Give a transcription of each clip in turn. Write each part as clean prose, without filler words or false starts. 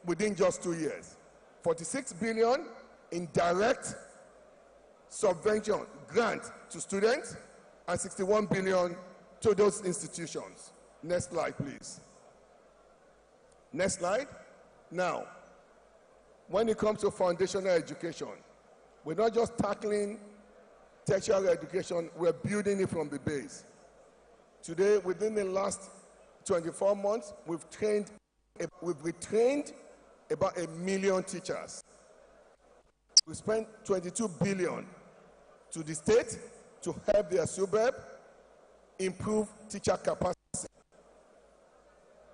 within just 2 years. 46 billion in direct subvention grant to students and 61 billion to those institutions. Next slide, please. Next slide. Now, when it comes to foundational education, we're not just tackling tertiary education, we're building it from the base. Today, within the last 24 months, we've retrained about 1 million teachers. We spent 22 billion to the state to help their suburb improve teacher capacity.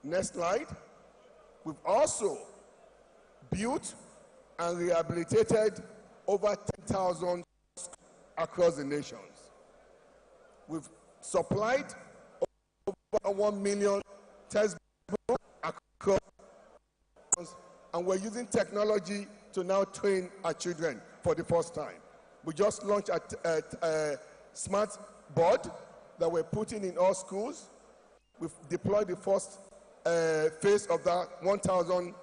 Next slide. We've also built and rehabilitated over 10,000 schools across the nations. We've supplied over 1 million textbooks across, and we're using technology to now train our children for the first time. We just launched a smart board that we're putting in all schools. We've deployed the first phase of that 1,000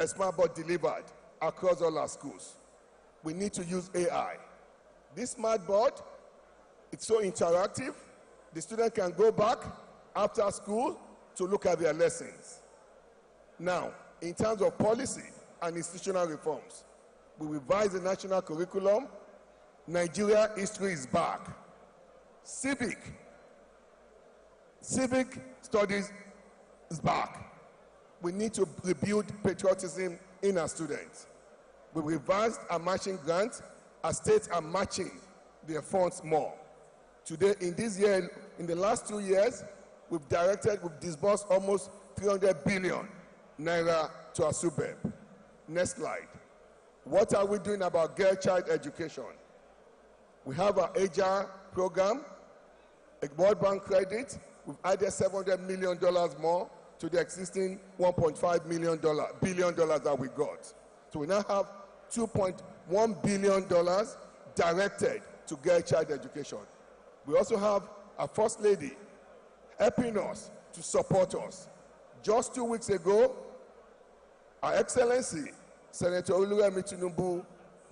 smart board delivered across all our schools. We need to use AI. This smart board, it's so interactive. The student can go back after school to look at their lessons. Now, in terms of policy and institutional reforms, we revised the national curriculum. Nigeria history is back. Civic studies is back. We need to rebuild patriotism in our students. We revised our matching grants. Our states are matching their funds more. Today, in this year, in the last 2 years, we've disbursed almost 300 billion naira to our suburb. Next slide. What are we doing about girl-child education? We have our AJAR program, a World Bank credit. We've added $700 million more to the existing $1.5 billion that we got. So we now have $2.1 billion directed to girl-child education. We also have our First Lady helping us to support us. Just 2 weeks ago, Our Excellency, Senator Oluwemi Tinubu,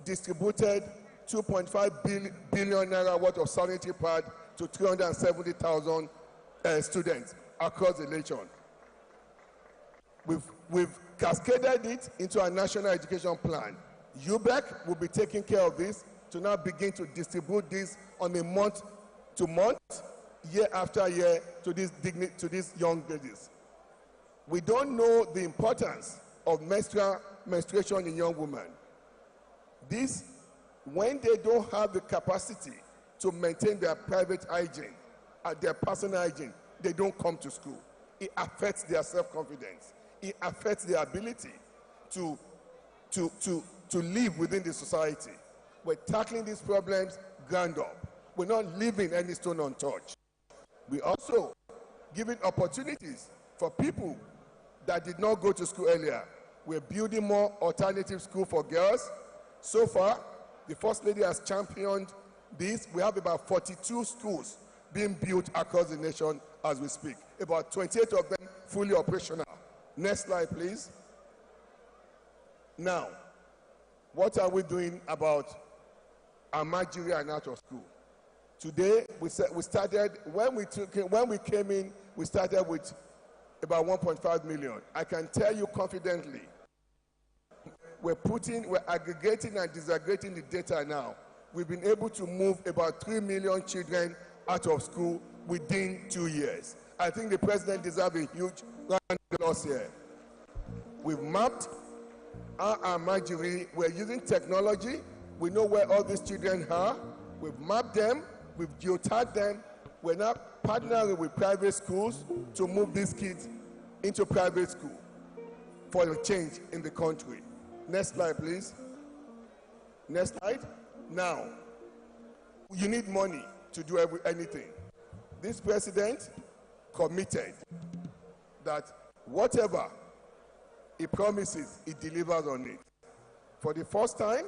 distributed 2.5 billion naira worth of sanitary pad to 370,000 students across the nation. We've cascaded it into our national education plan. UBEC will be taking care of this to now begin to distribute this on a month-to-month, year after year to these young ladies. We don't know the importance of menstruation in young women. This, when they don't have the capacity to maintain their private hygiene, their personal hygiene, they don't come to school. It affects their self-confidence. It affects their ability to live within the society. We're tackling these problems ground up. We're not leaving any stone untouched. We also giving opportunities for people that did not go to school earlier. We're building more alternative schools for girls. So far, the First Lady has championed this. We have about 42 schools being built across the nation as we speak. About 28 of them fully operational. Next slide, please. Now, what are we doing about Nigeria and out of school? Today, we started, when we came in, we started with about 1.5 million. I can tell you confidently, we're aggregating and disaggregating the data now. We've been able to move about 3 million children out of school within 2 years. I think the president deserves a huge round of applause here. We've mapped our Almajiri. We're using technology. We know where all these children are. We've mapped them. We've geotagged them. We're now partnering with private schools to move these kids into private school for the change in the country. Next slide, please. Next slide. Now, you need money to do anything. This president committed that whatever he promises, he delivers on it. For the first time,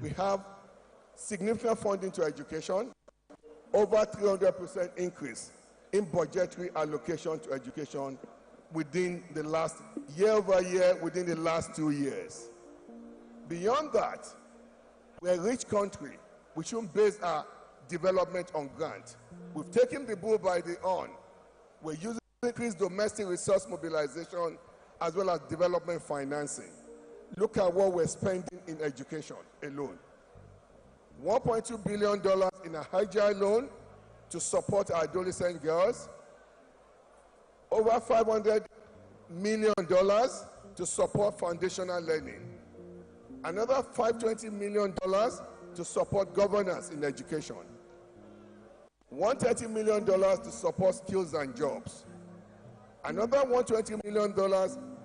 we have significant funding to education, over 300% increase in budgetary allocation to education within the last year over year, within the last 2 years. Beyond that, we're a rich country. We shouldn't base our development on grant. We've taken the bull by the horn. We're using increased domestic resource mobilization as well as development financing. Look at what we're spending in education alone. $1.2 billion in a high loan to support our adolescent girls. Over $500 million to support foundational learning. Another $520 million to support governance in education. $130 million to support skills and jobs. Another $120 million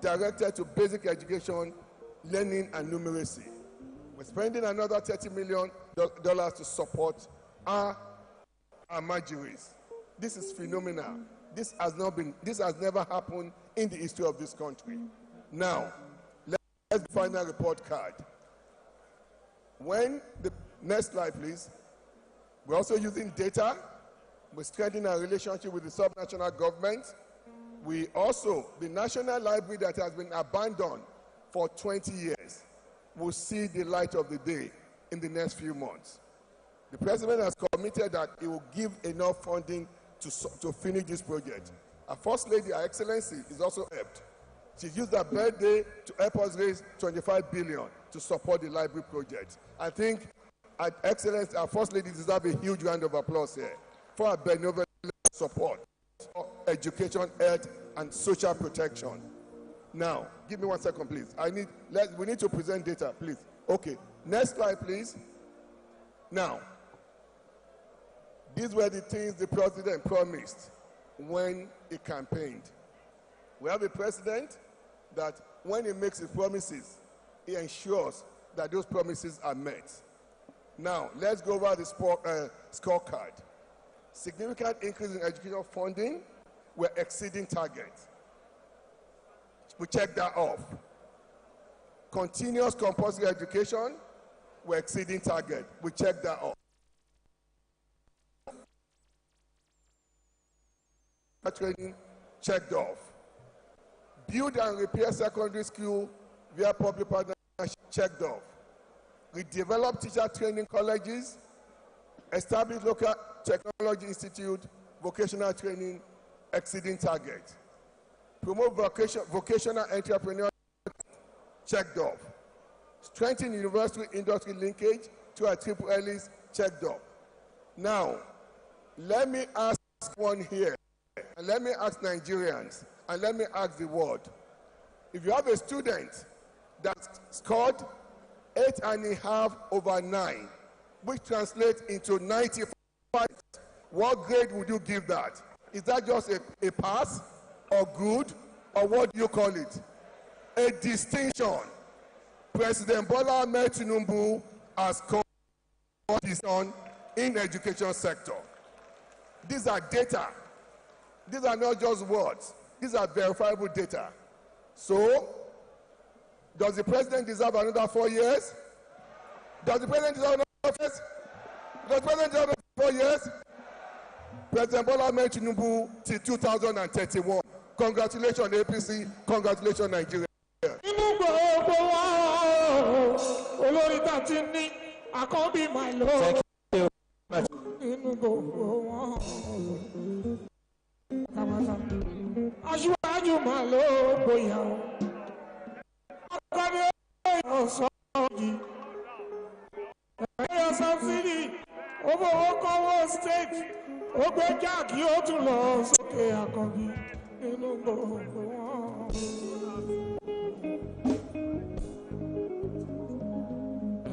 directed to basic education, learning, and numeracy. We're spending another $30 million to support our Amajiris. This is phenomenal. This has never happened in the history of this country. Now, let's find a report card. Next slide, please. We're also using data. We're strengthening our relationship with the subnational government. The National Library that has been abandoned for 20 years will see the light of the day in the next few months. The President has committed that he will give enough funding to finish this project. Our First Lady, Her Excellency, is also helped. She used her birthday to help us raise $25 billion to support the library project. I think, Her Excellency, our First Lady deserves a huge round of applause here for her benevolent support for education, health, and social protection. Now, give me 1 second, please. We need to present data, please. Okay, next slide, please. Now, these were the things the President promised when he campaigned. We have a president that when he makes his promises, he ensures that those promises are met. Now, let's go over the scorecard. Significant increase in educational funding, we're exceeding targets. We check that off. Continuous compulsory education, we're exceeding target. We check that off. Training, checked off. Build and repair secondary school via public partnership, checked off. We develop teacher training colleges, establish local technology institute, vocational training, exceeding target. Promote vocational entrepreneurship, checked off. Strengthen university-industry linkage to our triple LEs, checked off. Now, let me ask one here, and let me ask Nigerians, and let me ask the world. If you have a student that scored 8.5 over 9, which translates into 95, what grade would you give that? Is that just a pass, or good, or what do you call it? A distinction. President Bola Ahmed Tinubu has scored distinction in education sector. These are data. These are not just words. These are verifiable data. So, does the president deserve another 4 years? Does the president deserve another 4 years? Does the president deserve another 4 years? President Bola Ahmed Tinubu till 2031. Congratulations, APC. Congratulations, Nigeria. Thank you. Aṣíwájú máa ló bóyá o. Akọ́ni ọ̀sán yìí. Ẹ̀yọ́ sọ́bsìdì, ó fowó kọ́wọ́ state, ó gbé jáàkì ó tún lọ sókè àkọ́bí nínú gbogbo wọn.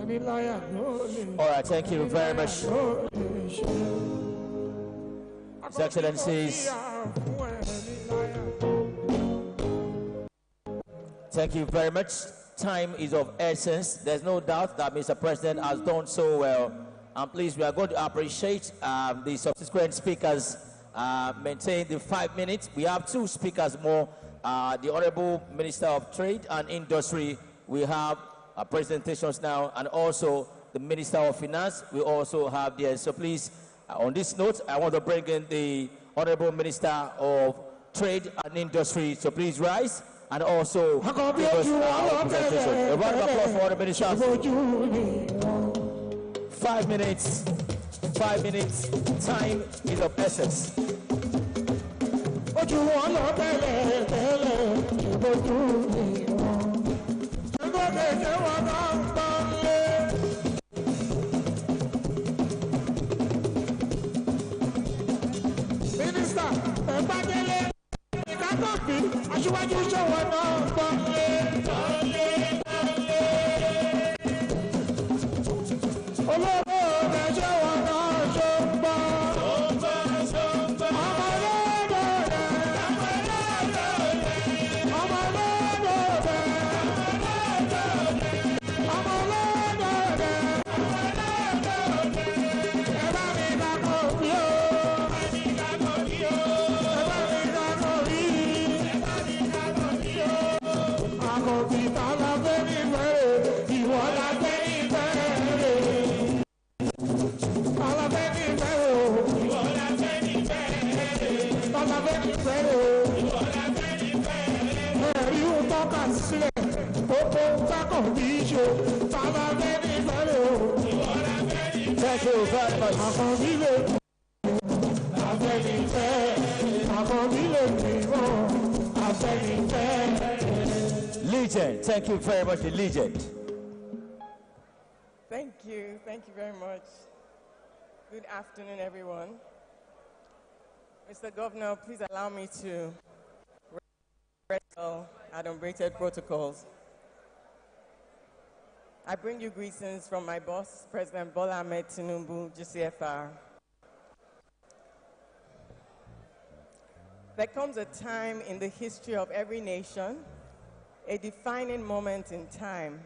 Ẹni láyà ló lè. All right, thank you very much. His Excellencies. Thank you very much. Time is of essence. There's no doubt that Mr. President has done so well. And please, we are going to appreciate the subsequent speakers maintain the 5 minutes. We have 2 speakers more. The Honorable Minister of Trade and Industry. We have presentations now, and also the Minister of Finance. We also have there. So please, on this note, I want to bring in the Honorable Minister of Trade and Industry. So please rise and also give us our presentation. A round of applause for the ministers. 5 minutes. 5 minutes. Time is of essence. Minister, aṣíwájú ṣòwò náà gbọ́nlé. Olówó rẹ̀ ṣòwò náà ṣó ń gbọ́. Ọmọ lọ́dọ̀ rẹ̀. Ọmọ lọ́dọ̀ rẹ̀. Ọmọ lọ́dọ̀ rẹ̀. Ẹ bá mi dàpọ̀ bí o. Thank you very much. Legend, thank you very much, the legend. Thank you very much. Good afternoon, everyone. Mr. Governor, please allow me to adumbrated protocols. I bring you greetings from my boss, President Bola Ahmed Tinubu, GCFR. There comes a time in the history of every nation, a defining moment in time,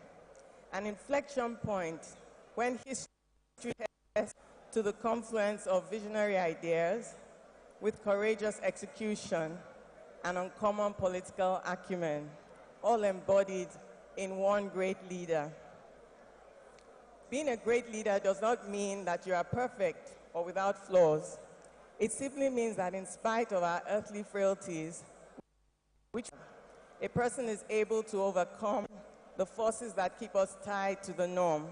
an inflection point when history heads to the confluence of visionary ideas with courageous execution and uncommon political acumen, all embodied in one great leader. Being a great leader does not mean that you are perfect or without flaws. It simply means that in spite of our earthly frailties, which a person is able to overcome the forces that keep us tied to the norm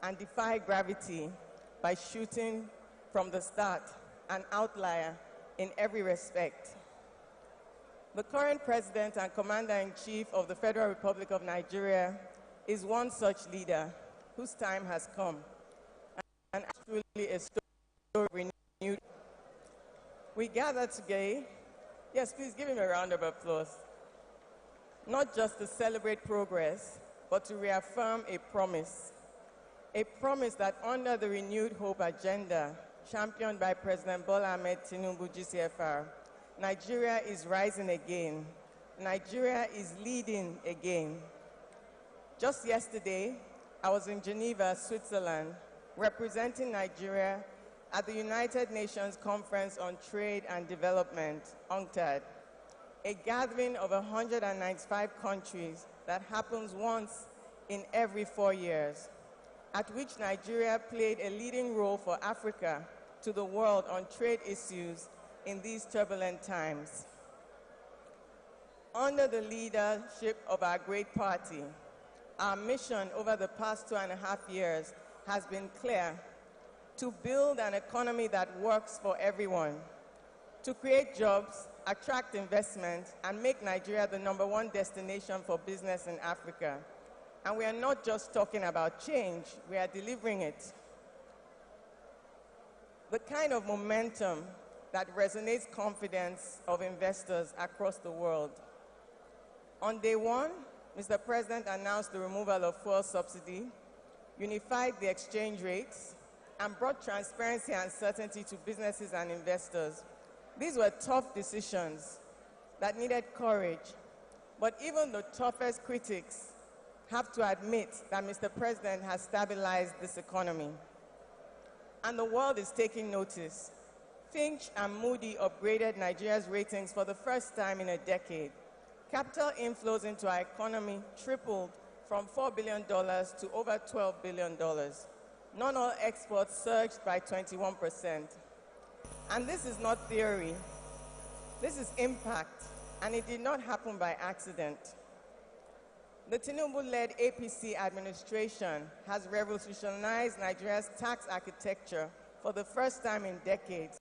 and defy gravity by shooting from the start, an outlier in every respect. The current President and Commander-in-Chief of the Federal Republic of Nigeria is one such leader whose time has come, and truly a story renewed. We gather today, yes, please give him a round of applause, not just to celebrate progress, but to reaffirm a promise that under the renewed hope agenda championed by President Bola Ahmed Tinubu, GCFR, Nigeria is rising again. Nigeria is leading again. Just yesterday, I was in Geneva, Switzerland, representing Nigeria at the United Nations Conference on Trade and Development, UNCTAD, a gathering of 195 countries that happens once in every 4 years, at which Nigeria played a leading role for Africa to the world on trade issues in these turbulent times. Under the leadership of our great party, our mission over the past 2.5 years has been clear: to build an economy that works for everyone, to create jobs, attract investment, and make Nigeria the #1 destination for business in Africa. And we are not just talking about change, we are delivering it. The kind of momentum that resonates confidence of investors across the world. On day one, Mr. President announced the removal of fuel subsidy, unified the exchange rates, and brought transparency and certainty to businesses and investors. These were tough decisions that needed courage, but even the toughest critics have to admit that Mr. President has stabilized this economy. And the world is taking notice. Fitch and Moody upgraded Nigeria's ratings for the first time in a decade. Capital inflows into our economy tripled from $4 billion to over $12 billion. Non-oil exports surged by 21%. And this is not theory. This is impact, and it did not happen by accident. The Tinubu-led APC administration has revolutionized Nigeria's tax architecture for the first time in decades.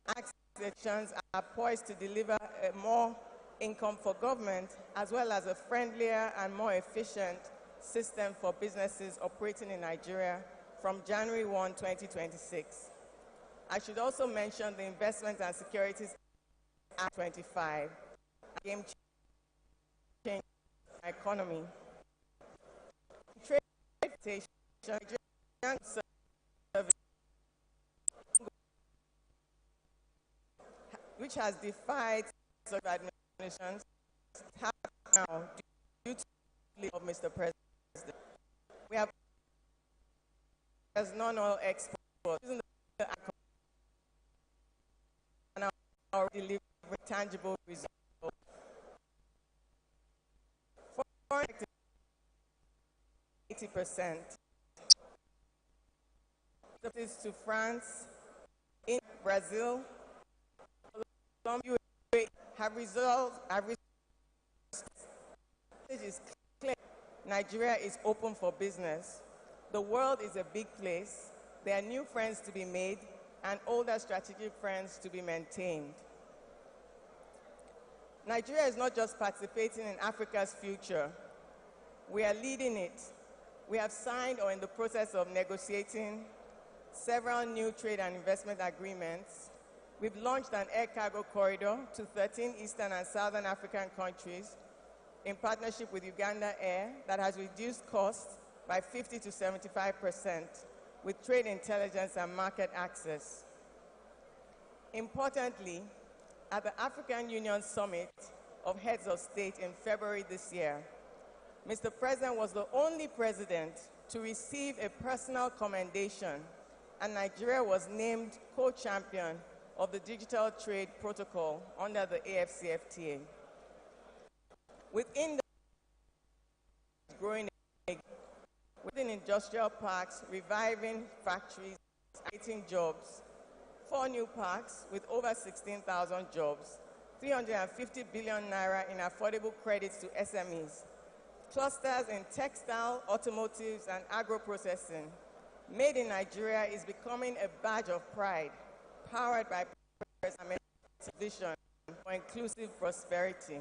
Tax sections are poised to deliver more income for government, as well as a friendlier and more efficient system for businesses operating in Nigeria from January 1, 2026. I should also mention the Investment and Securities Act 25, a game changer economy. Trade which has defied such administrations now due to the of Mr. President. We have as non-oil exports using the and are delivering tangible results. Foreign 80%. To France, in Brazil, Colombia have resolved. It is clear Nigeria is open for business. The world is a big place. There are new friends to be made and older strategic friends to be maintained. Nigeria is not just participating in Africa's future. We are leading it. We have signed or in the process of negotiating several new trade and investment agreements. We've launched an air cargo corridor to 13 Eastern and Southern African countries in partnership with Uganda Air that has reduced costs by 50 to 75% with trade intelligence and market access. Importantly, at the African Union Summit of Heads of State in February this year, Mr. President was the only president to receive a personal commendation, and Nigeria was named co-champion of the Digital Trade Protocol under the AfCFTA. Within the growing within industrial parks, reviving factories, creating jobs, 4 new parks with over 16,000 jobs, 350 billion naira in affordable credits to SMEs, clusters in textile, automotives, and agro-processing. Made in Nigeria is becoming a badge of pride, powered by President's vision for inclusive prosperity.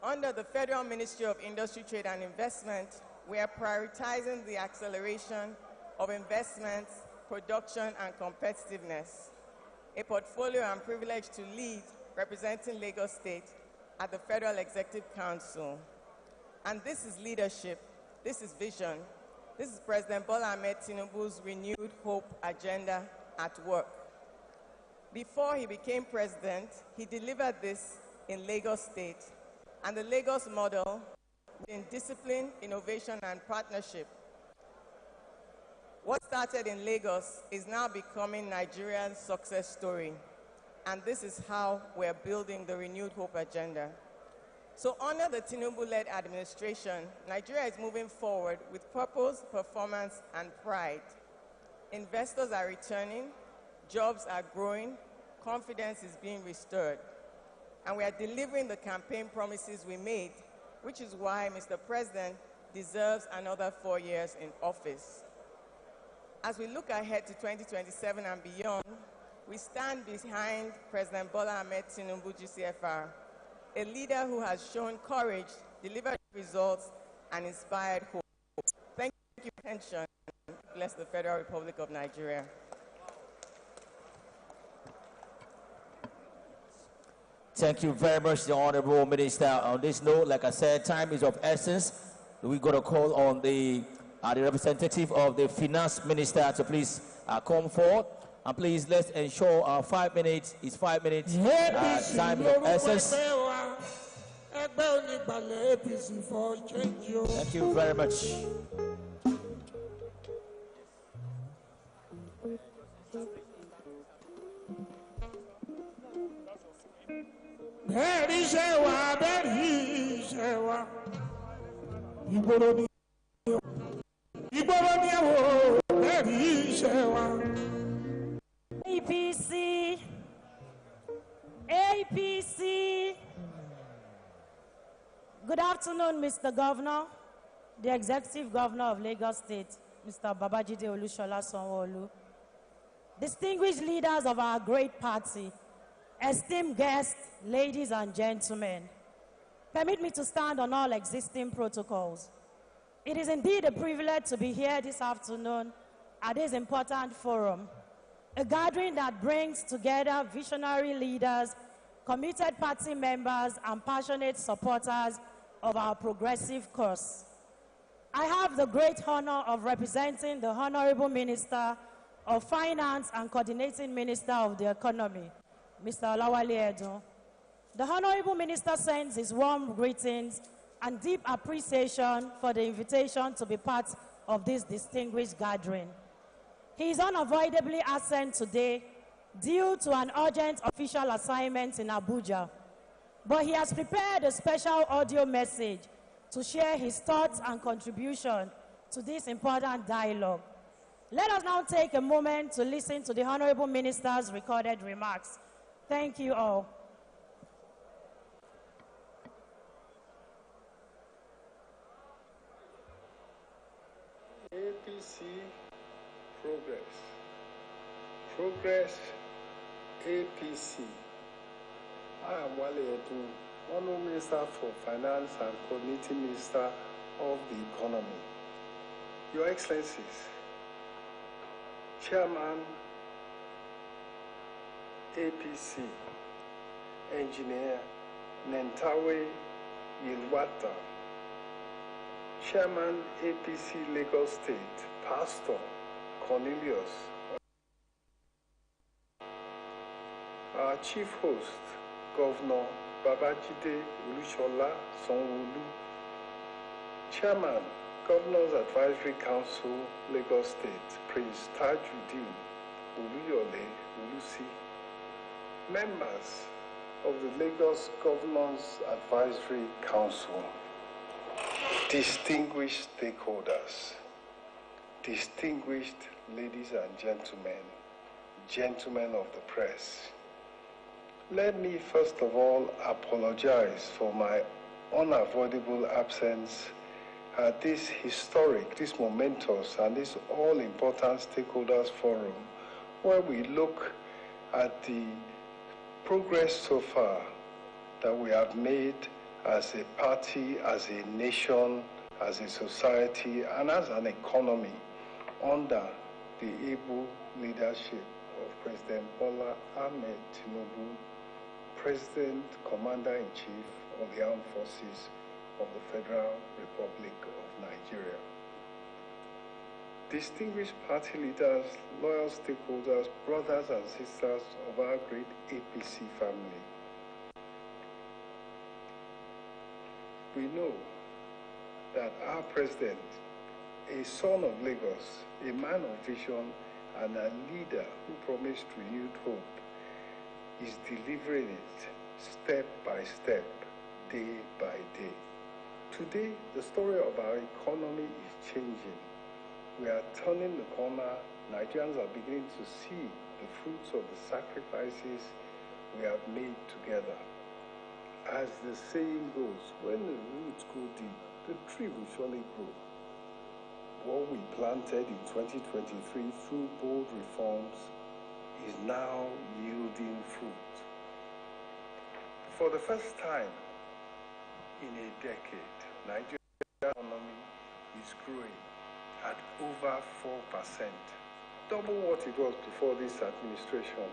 Under the Federal Ministry of Industry, Trade and Investment, we are prioritizing the acceleration of investments, production, and competitiveness. A portfolio I'm privileged to lead representing Lagos State at the Federal Executive Council. And this is leadership, this is vision, this is President Bola Ahmed Tinubu's renewed hope agenda at work. Before he became president, he delivered this in Lagos State, and the Lagos model in discipline, innovation, and partnership. What started in Lagos is now becoming Nigeria's success story, and this is how we're building the renewed hope agenda. So under the Tinubu-led administration, Nigeria is moving forward with purpose, performance, and pride. Investors are returning, jobs are growing, confidence is being restored. And we are delivering the campaign promises we made, which is why Mr. President deserves another 4 years in office. As we look ahead to 2027 and beyond, we stand behind President Bola Ahmed Tinubu GCFR, a leader who has shown courage, delivered results, and inspired hope. Thank you for your attention. Bless the Federal Republic of Nigeria. Thank you very much, the Honorable Minister. On this note, like I said, time is of essence. We're going to call on the representative of the Finance Minister to please come forward. And please, let's ensure our 5 minutes is 5 minutes. Time is of essence. Thank you very much. APC Good afternoon, Mr. Governor, the Executive Governor of Lagos State, Mr. Babajide Olushola Sanwo-Olu, distinguished leaders of our great party, esteemed guests, ladies and gentlemen. Permit me to stand on all existing protocols. It is indeed a privilege to be here this afternoon at this important forum, a gathering that brings together visionary leaders, committed party members, and passionate supporters of our progressive cause. I have the great honor of representing the Honorable Minister of Finance and Coordinating Minister of the Economy, Mr. Olawale Edun. The Honorable Minister sends his warm greetings and deep appreciation for the invitation to be part of this distinguished gathering. He is unavoidably absent today due to an urgent official assignment in Abuja, but he has prepared a special audio message to share his thoughts and contribution to this important dialogue. Let us now take a moment to listen to the Honorable Minister's recorded remarks. Thank you all. APC Progress. Progress APC. I am Wale Edun, Honorable Minister for Finance and Coordinating Minister of the Economy. Your Excellencies, Chairman APC, Engineer Nentawe Yilwata, Chairman APC Lagos State, Pastor Cornelius, our Chief Host, Governor Babajide Olushola Sanwo-Olu, Chairman, Governor's Advisory Council, Lagos State, Prince Tajuddin Oluyole Olusi, members of the Lagos Governor's Advisory Council, distinguished stakeholders, distinguished ladies and gentlemen, gentlemen of the press. Let me first of all apologize for my unavoidable absence at this historic, this momentous, and this all-important stakeholders forum, where we look at the progress so far that we have made as a party, as a nation, as a society, and as an economy under the able leadership of President Bola Ahmed Tinubu, President, Commander-in-Chief of the Armed Forces of the Federal Republic of Nigeria. Distinguished party leaders, loyal stakeholders, brothers and sisters of our great APC family, we know that our president, a son of Lagos, a man of vision, and a leader who promised renewed hope, is delivering it step by step, day by day. Today, the story of our economy is changing. We are turning the corner. Nigerians are beginning to see the fruits of the sacrifices we have made together. As the saying goes, when the roots go deep, the tree will surely grow. What we planted in 2023 through bold reforms is now yielding fruit. For the first time in a decade, Nigeria's economy is growing at over 4%, double what it was before this administration.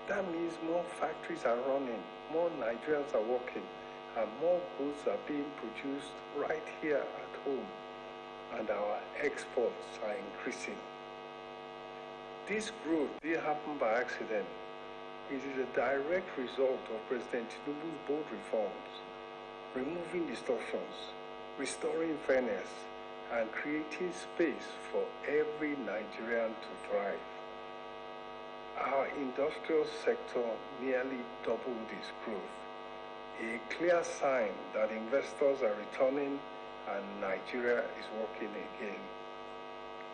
That means more factories are running, more Nigerians are working, and more goods are being produced right here at home, and our exports are increasing. This growth didn't happen by accident. It is a direct result of President Tinubu's bold reforms, removing distortions, restoring fairness, and creating space for every Nigerian to thrive. Our industrial sector nearly doubled its growth, a clear sign that investors are returning and Nigeria is working again.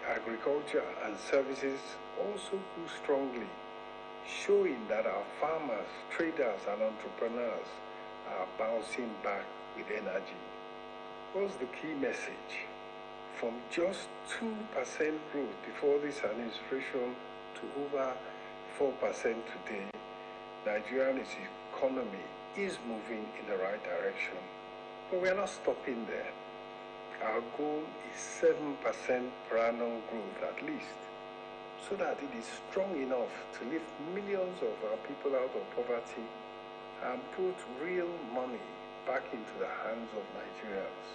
Agriculture and services also grew strongly, showing that our farmers, traders, and entrepreneurs are bouncing back with energy. What's the key message? From just 2% growth before this administration to over 4% today, Nigeria's economy is moving in the right direction. But we are not stopping there. Our goal is 7% per annum growth at least, so that it is strong enough to lift millions of our people out of poverty and put real money back into the hands of Nigerians.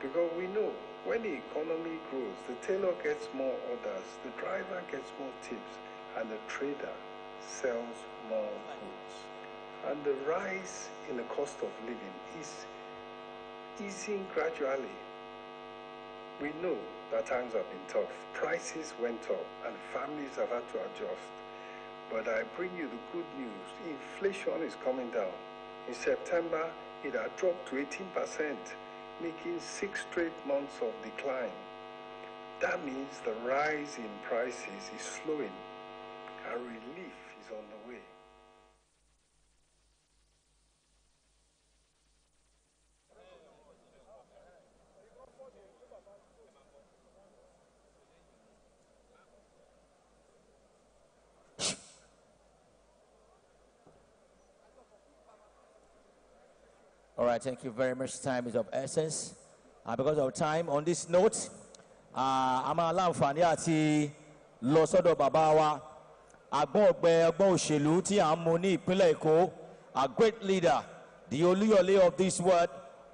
Because we know when the economy grows, the tailor gets more orders, the driver gets more tips, and the trader sells more goods. And the rise in the cost of living is easing gradually. We know that times have been tough. Prices went up and families have had to adjust. But I bring you the good news. Inflation is coming down. In September, it had dropped to 18%, making 6 straight months of decline. That means the rise in prices is slowing and relief is on the way. All right, thank you very much. Time is of essence. Because of time, on this note, I'm allowed àti lọ sọ́dọ̀ bàbá wa àgbọ̀n ọ̀gbẹ́ ọgbọ́n òṣèlú tí à ń mú ní ìpínlẹ̀ Èkó, a great leader, the Olúyọ̀lé of this word,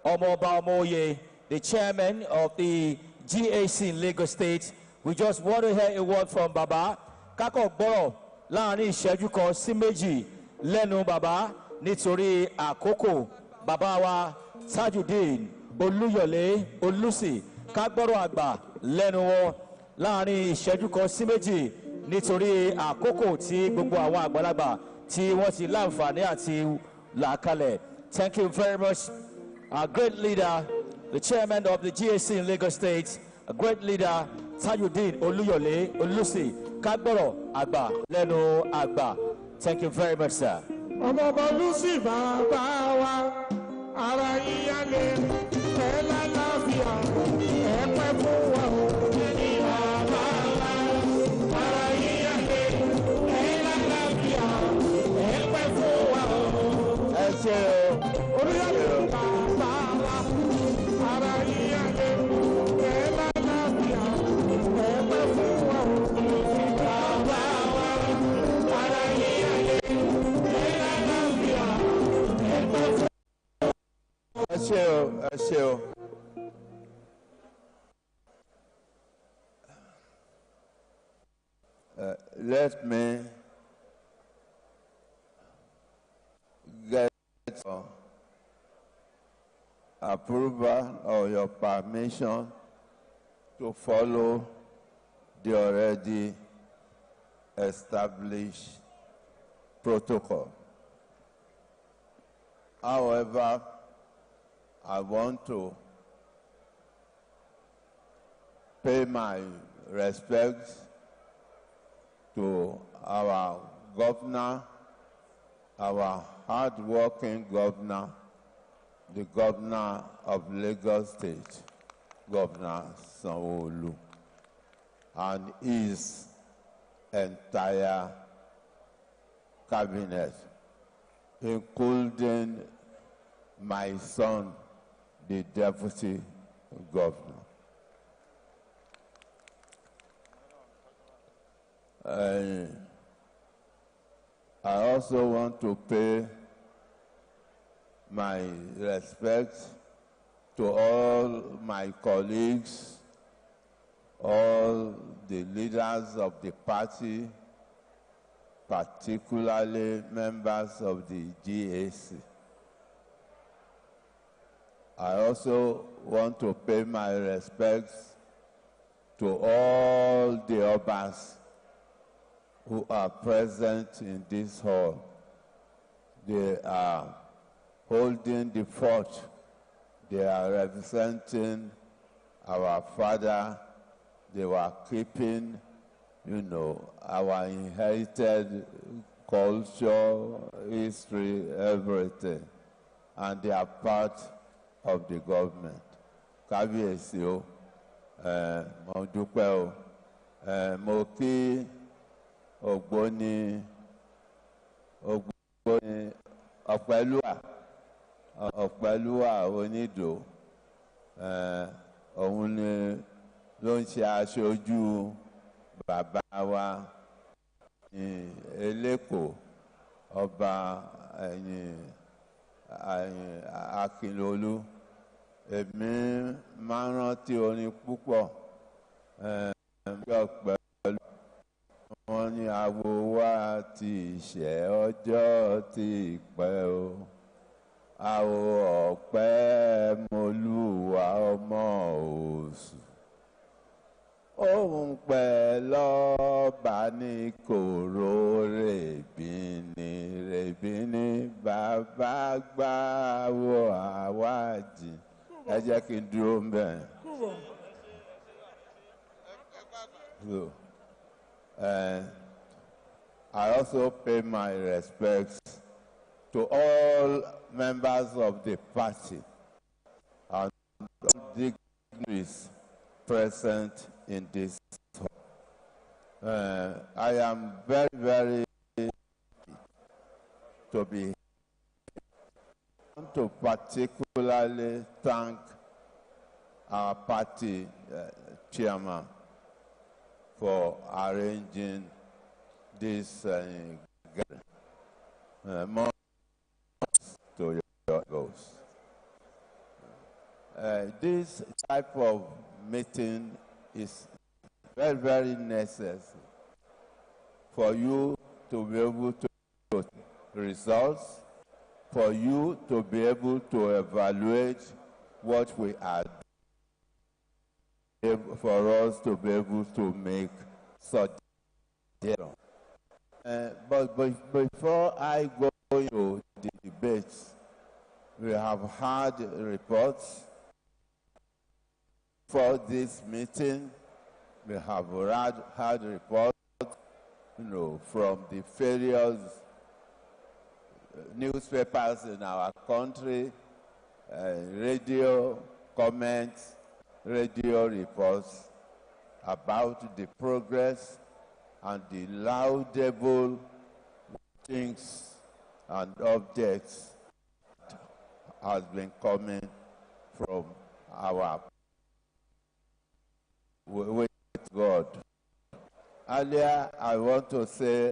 Ọmọọba Ọmọoyè, the chairman of the GAC in Lagos State. We just want to hear a word from Baba. Kákọ̀ gbọ́rọ̀ láàrin ìṣẹ́jú kan sí méjì lẹ́nu bàbá nítorí àkókò. Bàbá wa Tajudeen Olúyọ̀lé Olúsì ká gbọ́rọ̀ àgbà lẹ́nu wọn láàrin ìṣẹ́jú kan sí méjì nítorí àkókò tí gbogbo àwọn àgbàlagbà tí wọ́n ti láǹfààní àti làákalẹ̀. Thank you very much. Our great leader, the chairman of the GAC in Lagos State, a great leader, Tajudeen Olúyọ̀lé Olúsì ká gbọ́rọ̀ àgbà lẹ́nu àgbà. Thank you very much, sir. Ọmọọba Olúsì bàbá wa ara yíyá lè ẹ lálàáfíà ẹ pẹ́ fún wa o. Bàbá wa ara yíyá lè ẹ lálàáfíà ẹ pẹ́ fún wa o. Ẹ ṣé o. Olúyọ̀lé bàbá wa ara yíyá lè ẹ lálàáfíà ẹ pẹ́ fún wa o. Bàbá wa ara yíyá lè ẹ lálàáfíà ẹ pẹ́ fún wa o. Let me get approval or your permission to follow the already established protocol. However, I want to pay my respects to our governor, our hard-working governor, the governor of Lagos State, Governor Sanwo-Olu, and his entire cabinet, including my son, the deputy governor. I also want to pay my respects to all my colleagues, all the leaders of the party, particularly members of the GAC. I also want to pay my respects to all the Obas who are present in this hall. They are holding the fort. They are representing our father. They were keeping, our inherited culture, history, everything. And they are part of the government. Kábíyèsí o, mo dúpẹ́ o, mo kí Ògbóni Ọ̀pẹ́lúwà Onídò, òun ni ló ń ṣe aṣojú bàbá wa Elékò ọba Akínlolú. Èmi máa ń rántí orin púpọ̀ bí Ọ̀pẹ́lú. Wọ́n ní awo wa ti ṣẹ́ ọjọ́ ti pẹ́ o. Awo Ọ̀pẹ́ Molúwa ọmọ Oṣù. Òun pẹ́ lọ́ba ní kòró rèbìnì bàbá gbáwo àwádìí. Ẹ jẹ́ kí n dúró ń bẹ̀. So, I also pay my respects to all members of the party and all dignitaries present in this hall. I am very, very happy to be here. I want to particularly thank our party chairman for arranging this gathering. More to your goals. This type of meeting is very, very necessary for you to be able to get results, for you to be able to evaluate what we are doing, for us to be able to make such decisions. But before I go into the debates, we have had reports for this meeting. We have had reports, from the various newspapers in our country, radio comments, radio reports about the progress and the laudable things and updates that has been coming from our with God. Earlier, I want to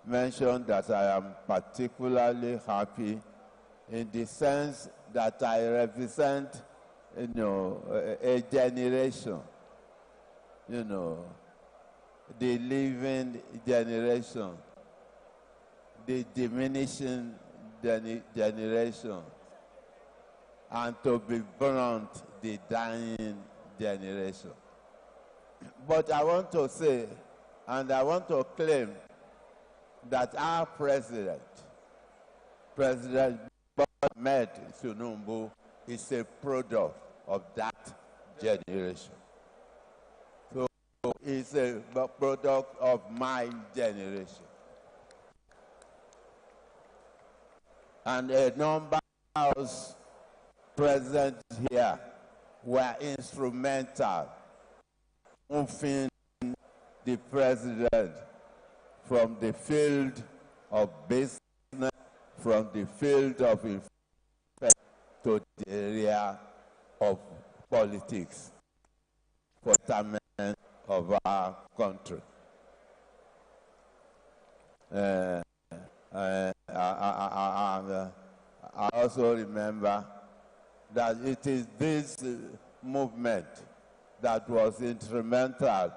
mention that I am particularly happy in the sense that I represent, a generation, the living generation, the diminishing generation, and to be blunt, the dying generation. But I want to say, and I want to claim, that our President Ahmed Tinubu, is a product of that generation. So he's a product of my generation. And a number of us present here were instrumental in moving the president from the field of business, from the field of influence, to the area of politics for the betterment of our country. I also remember that it is this movement that was instrumental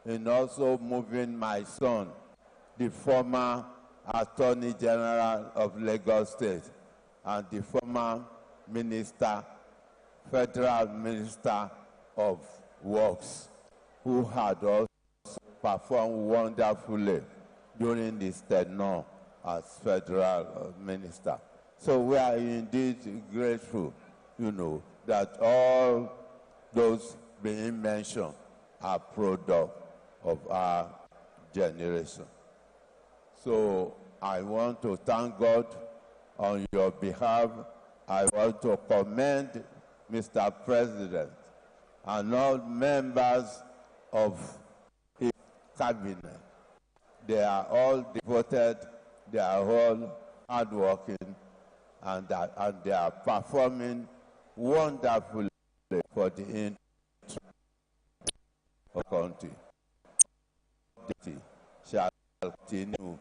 in also moving my son, the former Attorney General of Lagos State, and the former Federal Minister of Works, who had also performed wonderfully during his tenure as Federal Minister. So we are indeed grateful, that all those being mentioned are product of our generation. So I want to thank God on your behalf I want to commend Mr. President and all members of his cabinet. They are all devoted, they are all hardworking, and they are performing wonderfully for the interest of the country. Shall continue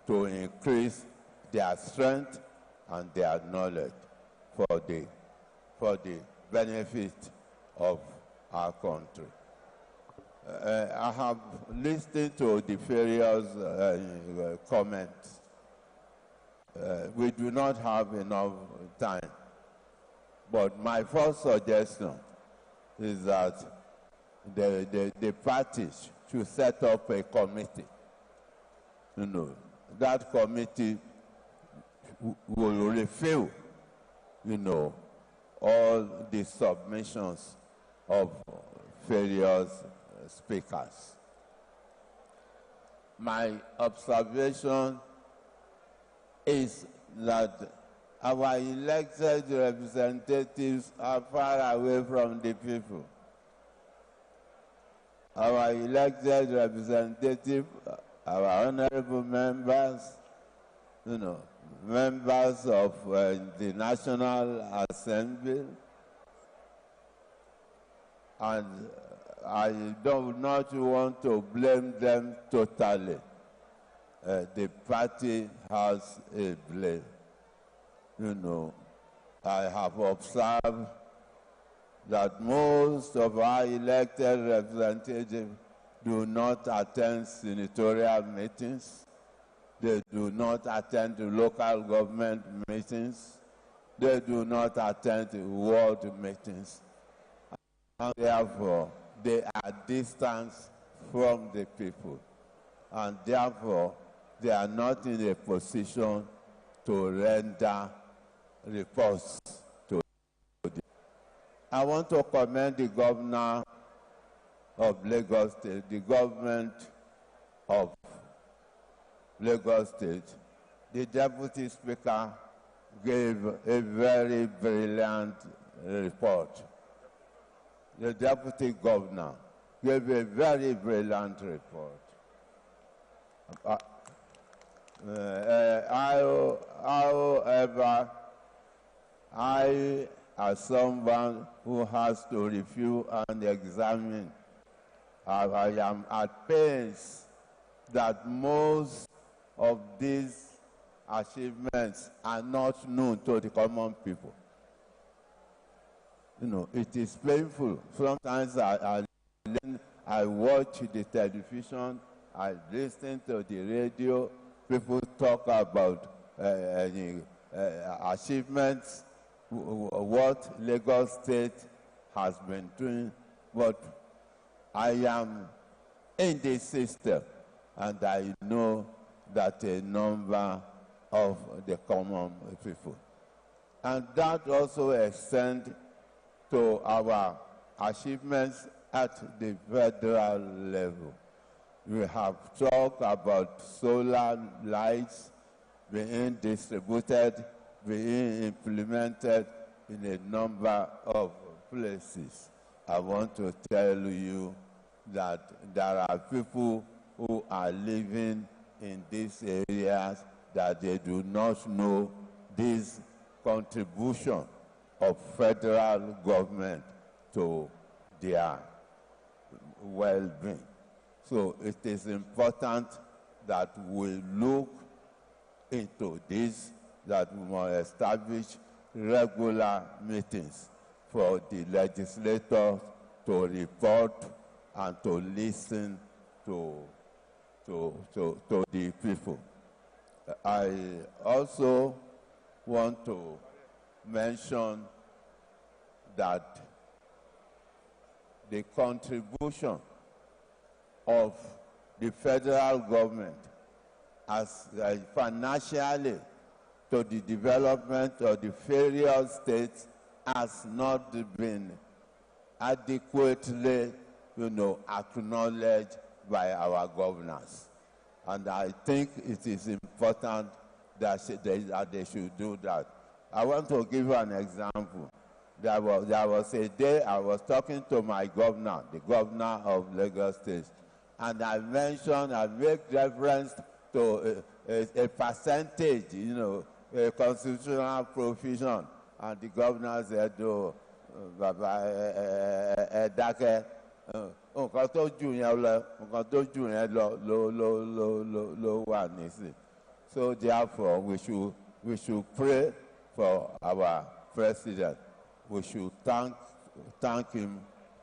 to increase their strength and their knowledge for the benefit of our country. I have listened to the various comments. We do not have enough time, but my first suggestion is that the parties should set up a committee. That committee will review, all the submissions of various speakers. My observation is that our elected representatives are far away from the people. Our elected representatives, our honorable members, members of the National Assembly, and I do not want to blame them totally. The party has a blame. I have observed that most of our elected representatives do not attend senatorial meetings. They do not attend the local government meetings. They do not attend the world meetings. And therefore, they are distant from the people. And therefore, they are not in a position to render reports to the. I want to commend the governor of Lagos State, the government of Lagos State. The deputy speaker gave a very brilliant report. The deputy governor gave a very brilliant report. However, I, as someone who has to review and examine, I am at pains that most of these achievements are not known to the common people. It is painful. Sometimes I watch the television, I listen to the radio, people talk about achievements, what Lagos State has been doing, but I am in this system, and I know that a number of the common people. And that also extends to our achievements at the federal level. We have talked about solar lights being distributed, being implemented in a number of places. I want to tell you that there are people who are living in these areas that they do not know this contribution of federal government to their well-being. So it is important that we look into this, that we must establish regular meetings for the legislators to report and to listen to the people. I also want to mention that the contribution of the federal government as financially to the development of the various states has not been adequately, acknowledged by our governors. And I think it is important that they should do that. I want to give you an example. There was a day I was talking to my governor, the governor of Lagos State, and I made reference to a percentage, a constitutional provision, and the governor said, "Oh, Baba, Dake, nǹkan tó jù yẹn lọ wà nísìn." So therefore, we should pray for our president. We should thank him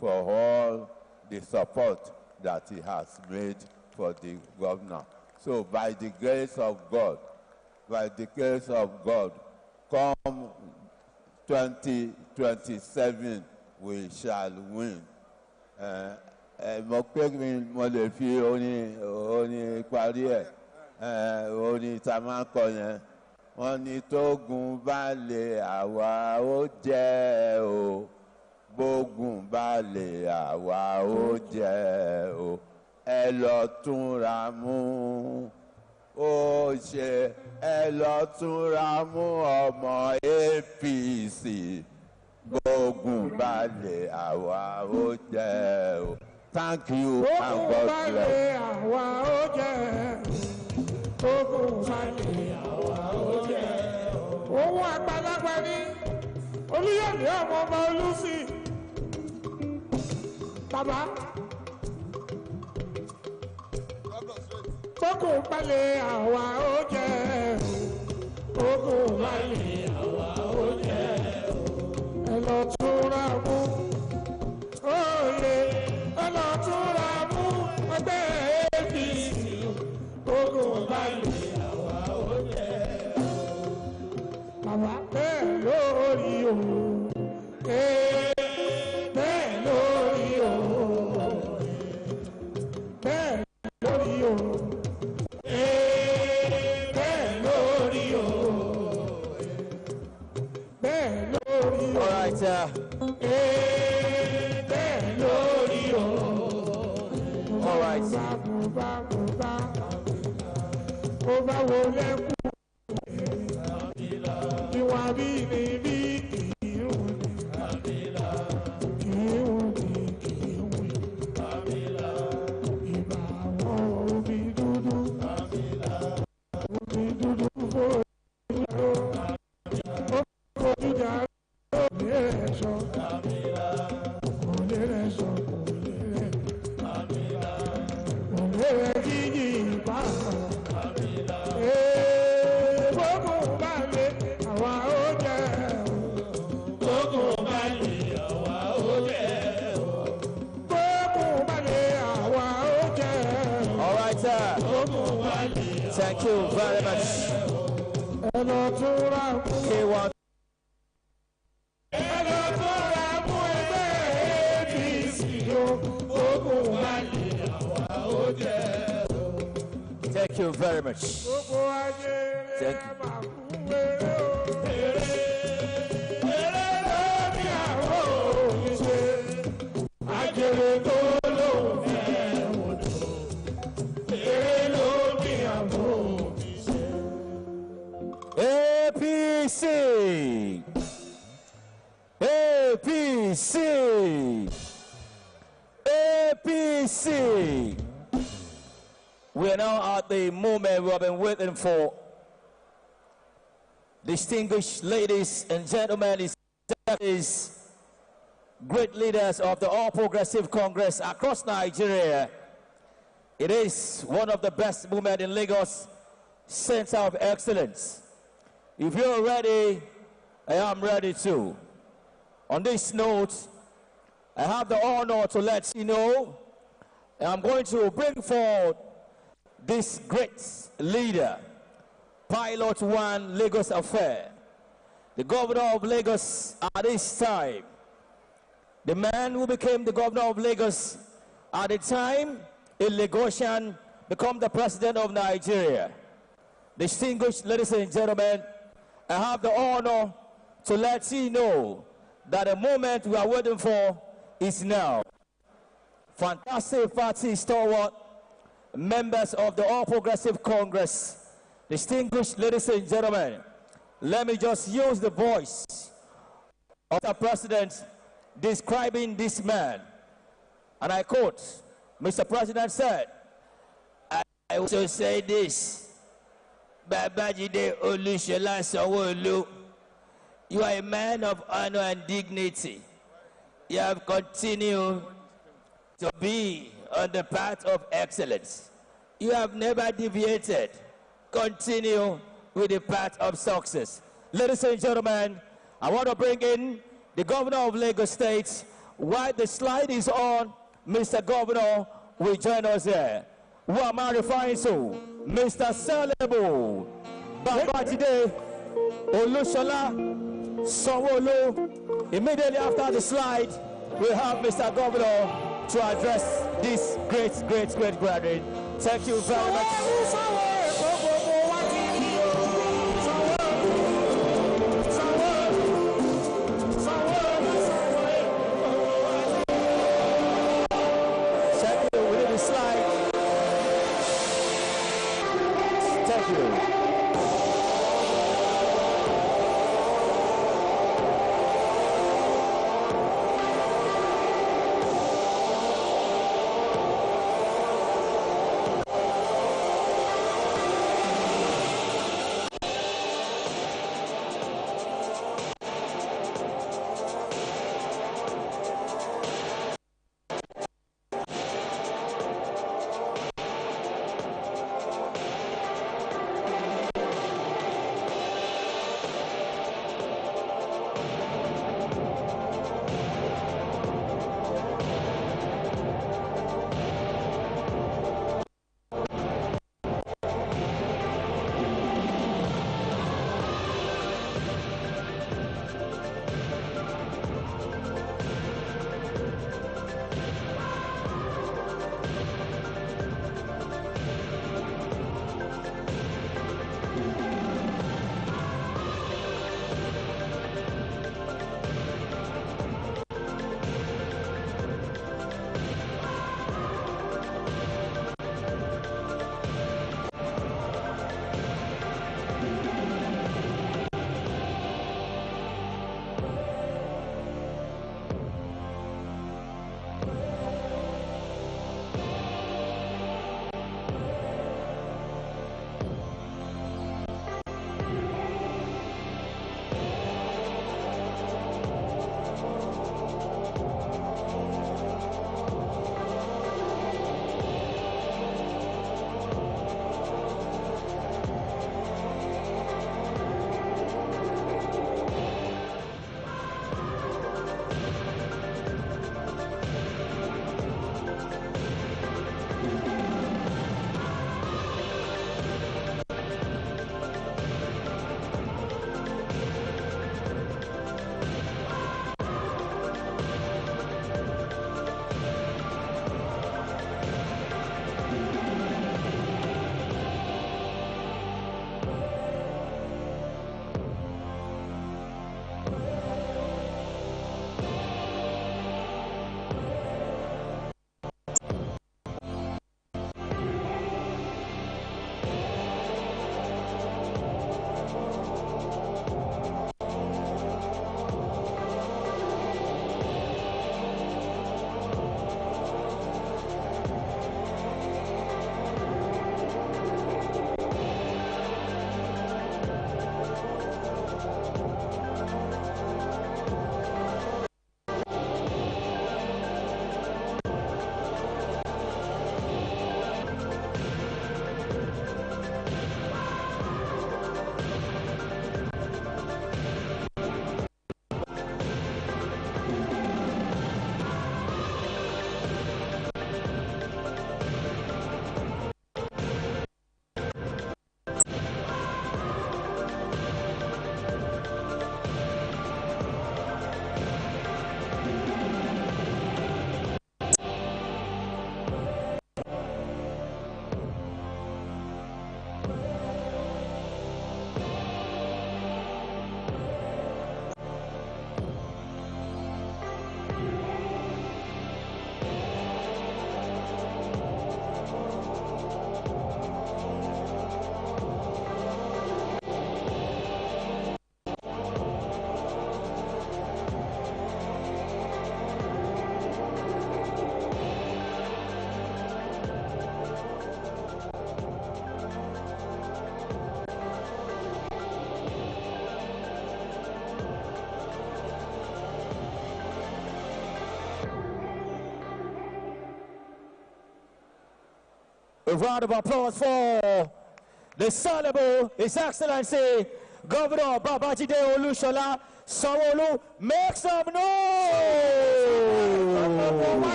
for all the support that he has made for the governor. So by the grace of God, come 2027, we shall win. Mo pé mo lè fi orin parí ẹ̀, orin tá a máa ń kọ yẹn. Wọ́n ní tógun bá lè àwa ó jẹ́ o, bógun bá lè àwa ó jẹ́ o, ẹ lọ túnra mú. Ó ṣe ẹ lọ túnra mú ọmọ APC, bógun bá lè àwa ó jẹ́ o. Thank you and God bless. Àwa ó jẹ́ bógun bá lè àwa ó jẹ́. Owó àgbàlagbà ní Olúyọ̀lé ọmọ Olúsì. Bàbá. Bógun bá lè àwa ó jẹ́. Bógun bá lè àwa ó jẹ́. Ẹ lọ túnra mú. Oyè ẹ lọ túnra mú ẹgbẹ́ APC. Bógun bá lè àwa ó jẹ́. Bàbá bẹ́ẹ̀ lórí o. Bẹ́ẹ̀ lórí o. Bẹ́ẹ̀ lórí o. Bẹ́ẹ̀ lórí o. Bẹ́ẹ̀ lórí o. All right, Bẹ́ẹ̀ lórí o. all right. Ó bá wo lẹ́kùn. Ìwà bí ni bí kì í wù ní. Kì í wù ní kì í wù ní. Ìbà àwọn omi dúdú. Omi dúdú fòjú jà. Ó fojú jà kò lè rẹ̀ sọ. Kò lè rẹ̀ sọ. Kò lè rẹ̀ jíjì ìbára. Bógun bá lè àwa ó jẹ́ o. Bógun bá lè àwa ó jẹ́ o. Bógun bá lè àwa ó jẹ́ o. All right, Bógun bá lè thank you very much. ẹ lọ túnra mú. K1. Ẹ lọ túnra mú ẹgbẹ́ APC o. Bógun bá lè àwa ó jẹ́ o. Thank you very much. Gbogbo ayé Thank rẹ̀ you. máa kú wéré o. Wéré lórí àwọn oníṣẹ́. Ajere tó lóun fẹ́ wòdò. Wéré lórí àwọn oníṣẹ́. APC. APC. APC. We are now at the moment we have been waiting for. Distinguished ladies and gentlemen, is great leaders of the All Progressive Congress across Nigeria. It is one of the best movements in Lagos, Center of Excellence. If you're ready, I am ready too. On this note, I have the honor to let you know I'm going to bring forward this great leader, Pilot One Lagos Affair, the governor of Lagos at this time, the man who became the governor of Lagos at the time a Lagosian became the president of Nigeria. Distinguished ladies and gentlemen, I have the honor to let you know that the moment we are waiting for is now. Fantastic party stalwart, members of the All Progressive Congress, distinguished ladies and gentlemen, let me just use the voice of the president describing this man. And I quote, Mr. President said, I also say this, Babajide Olusola Sanwo-Olu, you are a man of honor and dignity. You have continued to be on the path of excellence. You have never deviated. Continue with the path of success. Ladies and gentlemen, I want to bring in the governor of Lagos State. While the slide is on, Mr. Governor will join us here. Who am I referring to? Mr. Celebo Babajide Olusola Sanwo-Olu. Immediately after the slide, we have Mr. Governor to address this great gathering. Thank you very much. A round of applause for the Soluble, His Excellency, Governor Babajide Olushola Sanwo-Olu. Make some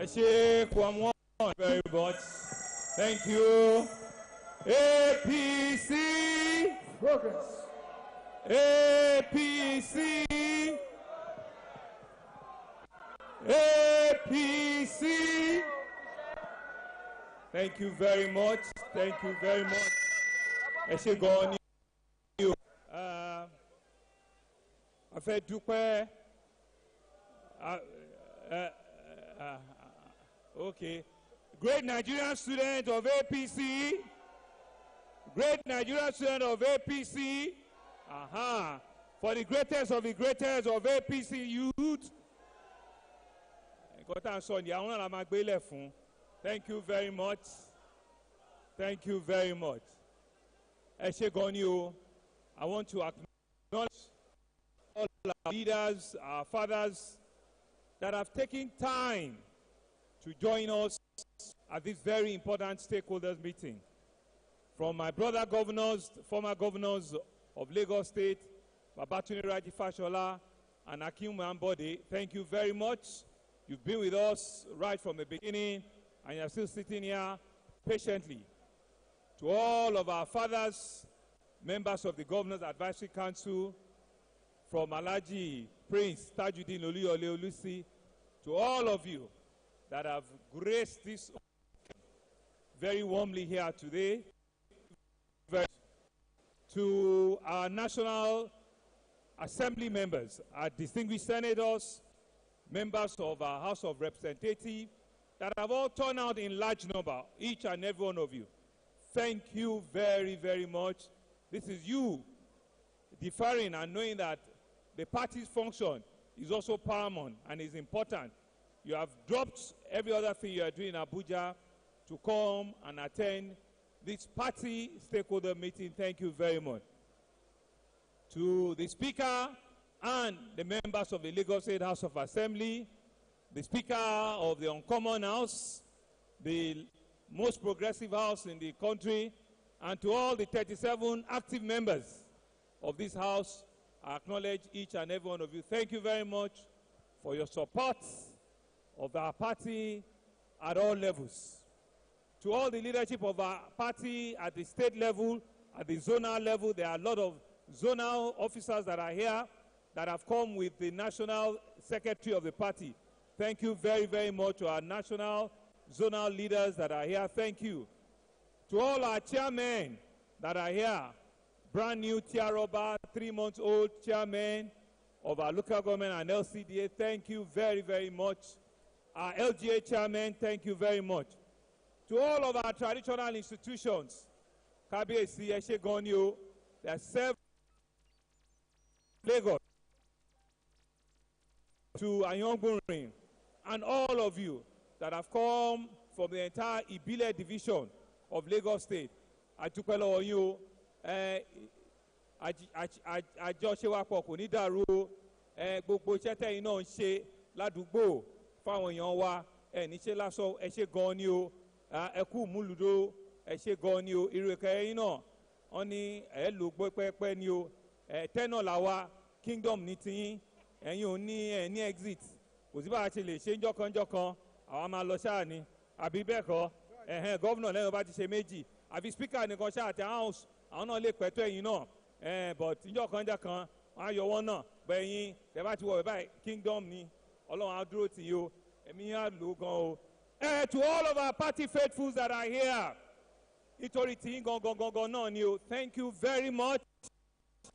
Thank you. Very much. Thank you. APC. Progress. APC. APC. Thank you very much. Thank you very much. I fẹ́ dúpẹ́. Okay. Great Nigerian student of APC. Great Nigerian student of APC. For the greatest of APC youth. Thank you very much. Thank you very much. I want to acknowledge all our leaders, our fathers that have taken time to join us at this very important stakeholders meeting. From my brother governors, former governors of Lagos State, Babatunde Raji Fashola and Akim Ambode, thank you very much. You've been with us right from the beginning and you're still sitting here patiently. To all of our fathers, members of the Governor's Advisory Council, from Alhaji Prince Tajuddin Oluyole Olusi, to all of you that have graced this very warmly here today, to our National Assembly members, our distinguished senators, members of our House of Representatives, that have all turned out in large number, each and every one of you. Thank you very, very much. This is you deferring and knowing that the party's function is also paramount and is important. You have dropped every other thing you are doing in Abuja to come and attend this party stakeholder meeting. Thank you very much. To the Speaker and the members of the Lagos State House of Assembly, the Speaker of the Uncommon House, the most progressive house in the country, and to all the 37 active members of this house, I acknowledge each and every one of you. Thank you very much for your support of our party at all levels. To all the leadership of our party at the state level, at the zonal level, there are a lot of zonal officers that are here that have come with the national secretary of the party. Thank you very, very much to our national zonal leaders that are here. Thank you. To all our chairmen that are here, brand new Tiaroba, 3-month-old chairman of our local government and LCDA, thank you very, very much. Our LGA chairman, thank you very much. To all of our traditional institutions, Kabiyesi, ẹ ṣé gan ni o, there are 7 Lagos, to Ayongunrin, and all of you that have come from the entire Ibile division of Lagos State. Adúpẹ́ lọ́wọ́ yín o, àjọṣewapọ̀ kò ní dàrú o, gbogbo iṣẹ́ tẹ̀yin náà ń ṣe ládùúgbò fáwọn èèyàn wa, níṣẹ́ lásán, ẹ ṣé gan ni o, ẹ kú múlùdó, ẹ ṣé gan ni o, irú ìkẹyìn náà wọ́n ní ẹ lò gbọ́ pẹ́pẹ́ ni o, tẹ́nà làwa kingdom ní tiyín, ẹ̀yin ò ní exit, kò sí bá a ṣe lè ṣe ńjọ́kanjọ́kan, àwa máa lọ ṣáà ni, àbí bẹ́ẹ̀ kọ́, gọ́vnà lẹ́yìn bá ti ṣe méjì, àbí speaker nìkan ṣáà àti house, àwọn náà lè pẹ̀tọ́ ẹ̀yin náà, but ńjọ́kanjọ́kan wọ́n á yọ wọ́n náà, bẹ́yìn tẹ́ bá ti wọ̀ báyìí kingdom ni, ọlọ́run á dúró tì yín o, ẹ̀mí yín á lò ó gan o. To all of our party faithfuls that are here, nítorí tí yín gangan náà ni o, thank you very much.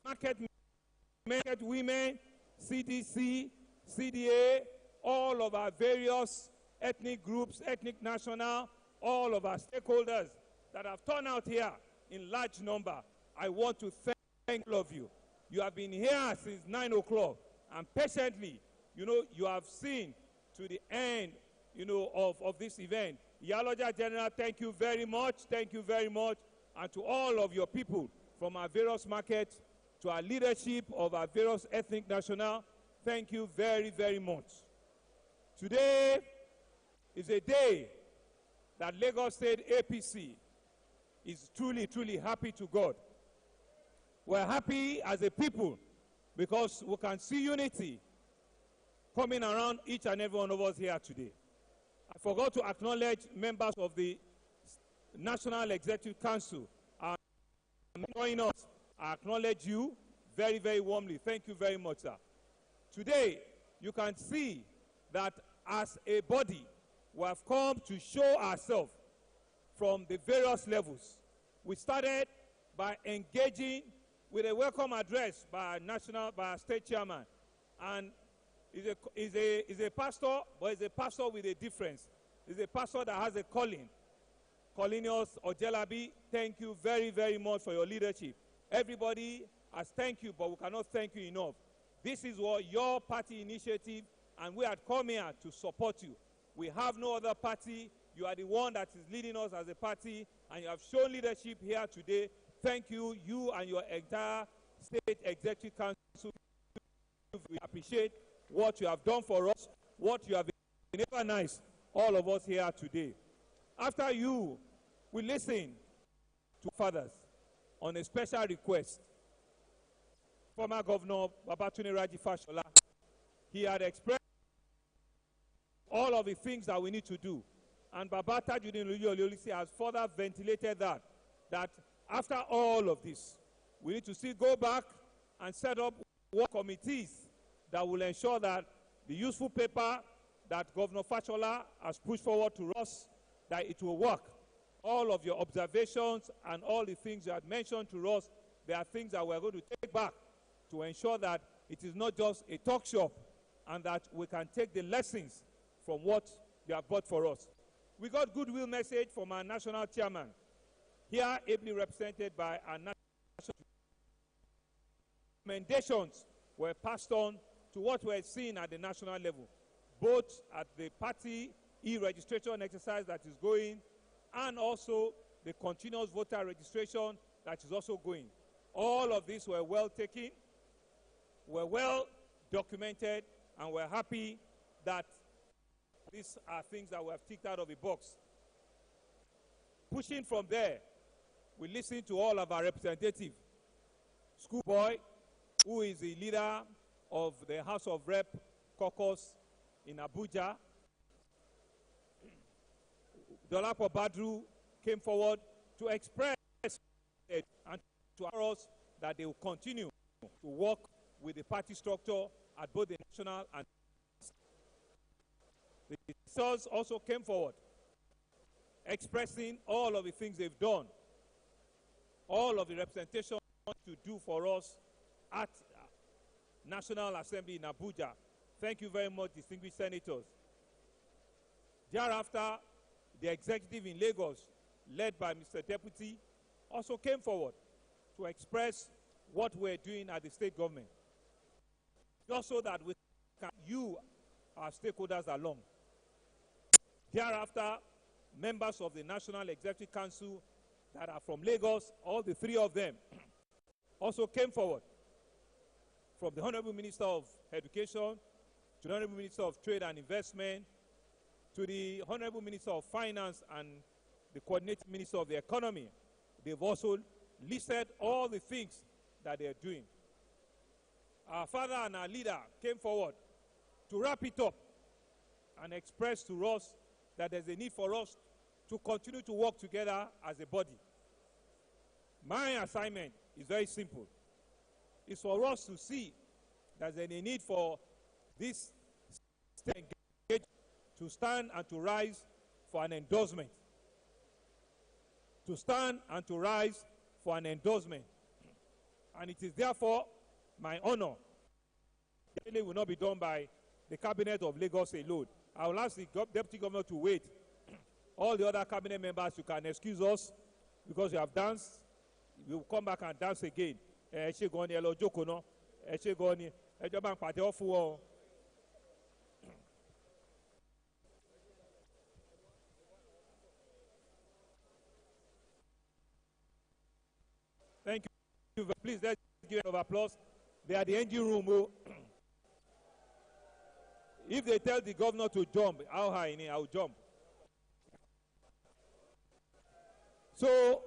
Market women, CDC, CDA, all of our various ethnic groups, ethnic national, all of our stakeholders that have turned out here in large number. I want to thank all of you. You have been here since 9 o'clock, and patiently, you have seen to the end, of this event. Iyaloja General, thank you very much. Thank you very much. And to all of your people from our various markets, to our leadership of our various ethnic national, thank you very, very much. Today is a day that Lagos State APC is truly, truly happy to God. We're happy as a people because we can see unity coming around each and every one of us here today. I forgot to acknowledge members of the National Executive Council joining us. I acknowledge you very, very warmly. Thank you very much, sir. Today, you can see that as a body, we have come to show ourselves from the various levels. We started by engaging with a welcome address by our state chairman, and is a pastor, but is a pastor with a difference. Is a pastor that has a calling. Colinius Ojelabi, thank you very, very much for your leadership. Everybody has thanked you, but we cannot thank you enough. This is what your party initiative, and we had come here to support you. We have no other party. You are the one that is leading us as a party, and you have shown leadership here today. Thank you, you and your entire State Executive Council. We appreciate what you have done for us, what you have been ever nice, all of us here today. After you, we listen to fathers on a special request. Former Governor Babatunde Raji Fashola, he had expressed all of the things that we need to do. And Baba Tajuddin Oluyolisi has further ventilated that after all of this, we need to still go back and set up work committees that will ensure that the useful paper that Governor Fashola has pushed forward to us, that it will work. All of your observations and all the things you had mentioned to us, there are things that we're going to take back to ensure that it is not just a talk shop, and that we can take the lessons from what they have brought for us. We got goodwill message from our national chairman, here ably represented by our national recommendations were passed on to what we're seeing at the national level, both at the party e-registration exercise that is going, and also the continuous voter registration that is also going. All of these were well taken, were well documented, and we're happy that these are things that we have ticked out of the box. Pushing from there, we listen to all of our representatives. Schoolboy, who is the leader of the House of Rep caucus in Abuja. Dolapo Badru came forward to express and to assure us that they will continue to work with the party structure at both the national and the senators also came forward expressing all of the things they've done, all of the representation to do for us at National Assembly in Abuja. Thank you very much, distinguished senators. Thereafter, the executive in Lagos, led by Mr. Deputy, also came forward to express what we're doing at the state government, just so that we can you, our stakeholders, along. Thereafter, members of the National Executive Council that are from Lagos, all the three of them, also came forward, from the Honorable Minister of Education to the Honorable Minister of Trade and Investment to the Honorable Minister of Finance and the Coordinating Minister of the Economy. They've also listed all the things that they're doing. Our father and our leader came forward to wrap it up and express to us that there's a need for us to continue to work together as a body. My assignment is very simple. It's for us to see that there's a need for this state engagement to stand and to rise for an endorsement. To stand and to rise for an endorsement. And it is therefore my honor. It will not be done by the Cabinet of Lagos alone. I will ask the Deputy Governor to wait. All the other Cabinet members, you can excuse us because you have danced. We will come back and dance again. Thank you. Please, let's give a round of applause. They are the engine room. If they tell the governor to jump, how high in it, I will jump. So,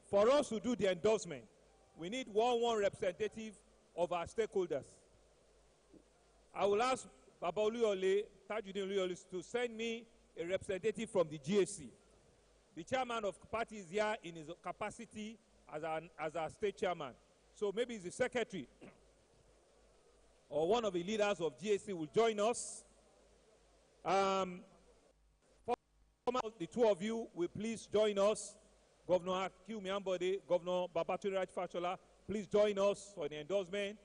for us to do the endorsement, we need one representative of our stakeholders. I will ask Baba Oluole, Tajuddin Oluole, to send me a representative from the GAC. The chairman of the party is here in his capacity as our state chairman. So maybe the secretary or one of the leaders of GAC will join us. The two of you will please join us. Governor Hakeem Miambode, Governor Babatunde Raji-Fashola, please join us for the endorsement.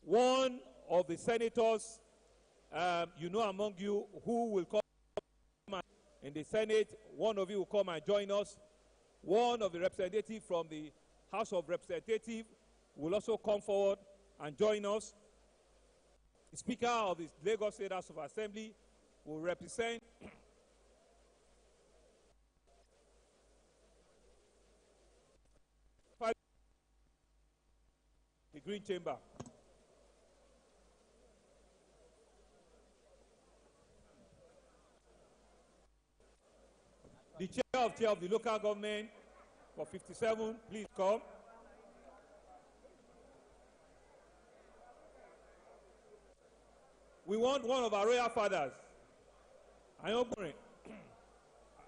One of the senators, among you, who will come in the Senate, one of you will come and join us. One of the representatives from the House of Representatives will also come forward and join us. The Speaker of the Lagos State House of Assembly will represent the Green Chamber. The chair of the local government for 57, please come. We want one of our royal fathers.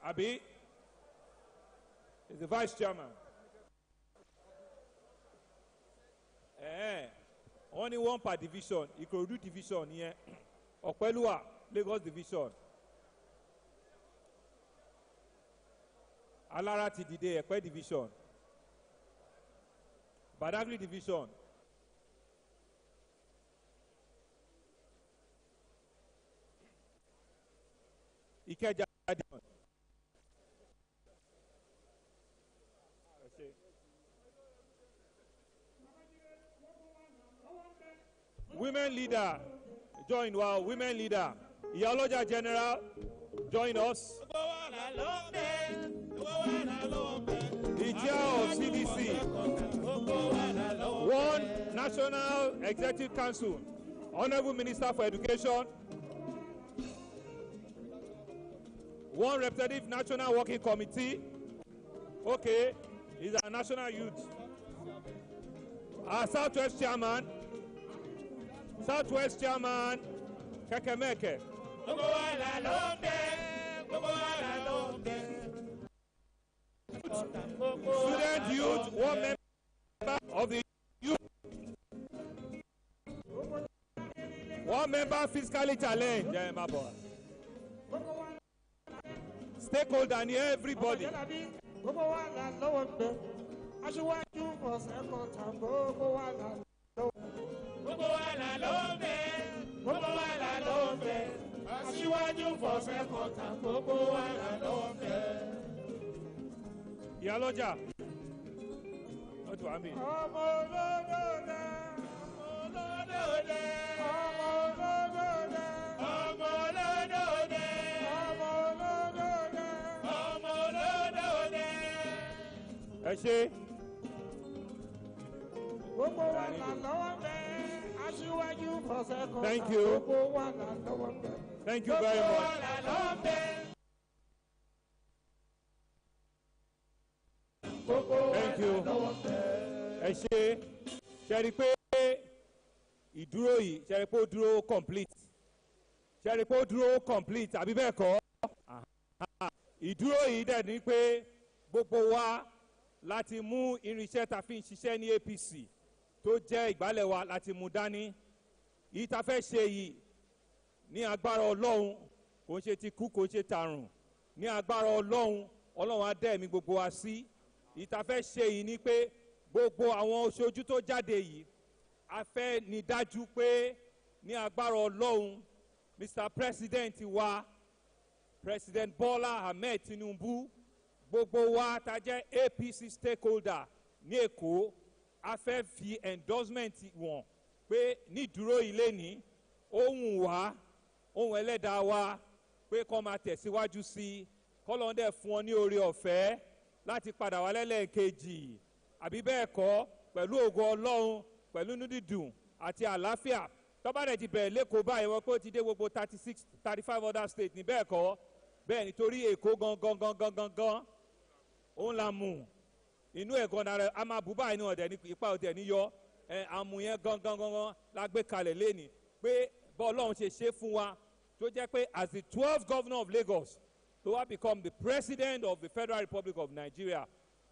Abi is the vice chairman. Only one per division. Ikorodu division here. Okpelua, Lagos division. Alara Tidide, Ekpe division. Badagry division. Ikeja division. Women leader, join wow, women leader. Iyaloja General, join us. The chair of CDC. One National Executive Council. Honorable Minister for Education, one representative National Working Committee. Okay, he's our National Youth. Our Southwest Chairman, Kekemeke. Student Youth, one member of the youth. One member fiscally challenged. Yeah, my boy. Stakeholder and everybody. Yaloja. What do I mean? Thank you. Thank you very much. Thank you. Ẹ ṣe rí pé ìdúró yìí ṣe rí pé ó dúró complete. Ṣe rí pé ó dúró complete àbí bẹ́ẹ̀ kọ́? Ìdúró yìí dẹ̀ ní pé gbogbo wa láti mú irinṣẹ́ ta fi ń ṣiṣẹ́ ní APC tó jẹ́ ìgbálẹ̀ wa láti mú dání. Yìí ta fẹ́ ṣe yìí ní agbára Ọlọ́run kò ń ṣe ti kú kò ń ṣe tàrùn. Ní agbára Ọlọ́run, Ọlọ́run á dá ẹ̀mí gbogbo wa sí. Yìí ta fẹ́ ṣe yìí ni pé gbogbo àwọn oṣojú tó jáde yìí a fẹ́ ní dájú pé ní agbára Ọlọ́run Mr. President wa President Bola Ahmed Tinubu gbogbo wa ta jẹ́ APC Stakeholder ní Èkó a fẹ́ fi endorsement wọn pé ní dúró ilé ní ohun wa ohun ẹlẹ́dàá wa pé kó máa tẹ̀síwájú sí kọ́lọ́ndẹ̀ fún ọ ní oore ọ̀fẹ́ láti padà wá lẹ́lẹ́kejì àbí bẹ́ẹ̀ kọ́ pẹ̀lú ògo Ọlọ́run pẹ̀lú nídìdùn àti àlàáfíà tọ́ba rẹ̀ ti bẹ̀rẹ̀ lẹ́kọ̀ọ́ báyìí wọ́n pé ó ti dé gbogbo 35 other states ní bẹ́ẹ̀ kọ́ bẹ́ẹ̀ nítorí Èkó gangan òun la mú inú ẹ̀ gan dára a máa bú báyìí ní ọ̀dẹ̀ ní ipa ọ̀dẹ̀ ní yọ àmú yẹn gangan la gbé kalẹ̀ lẹ́ni pé bọ́ọ̀lọ́run ṣe fún wa tó jẹ́ pé as the 12th governor of Lagos to have become the president of the Federal Republic of Nigeria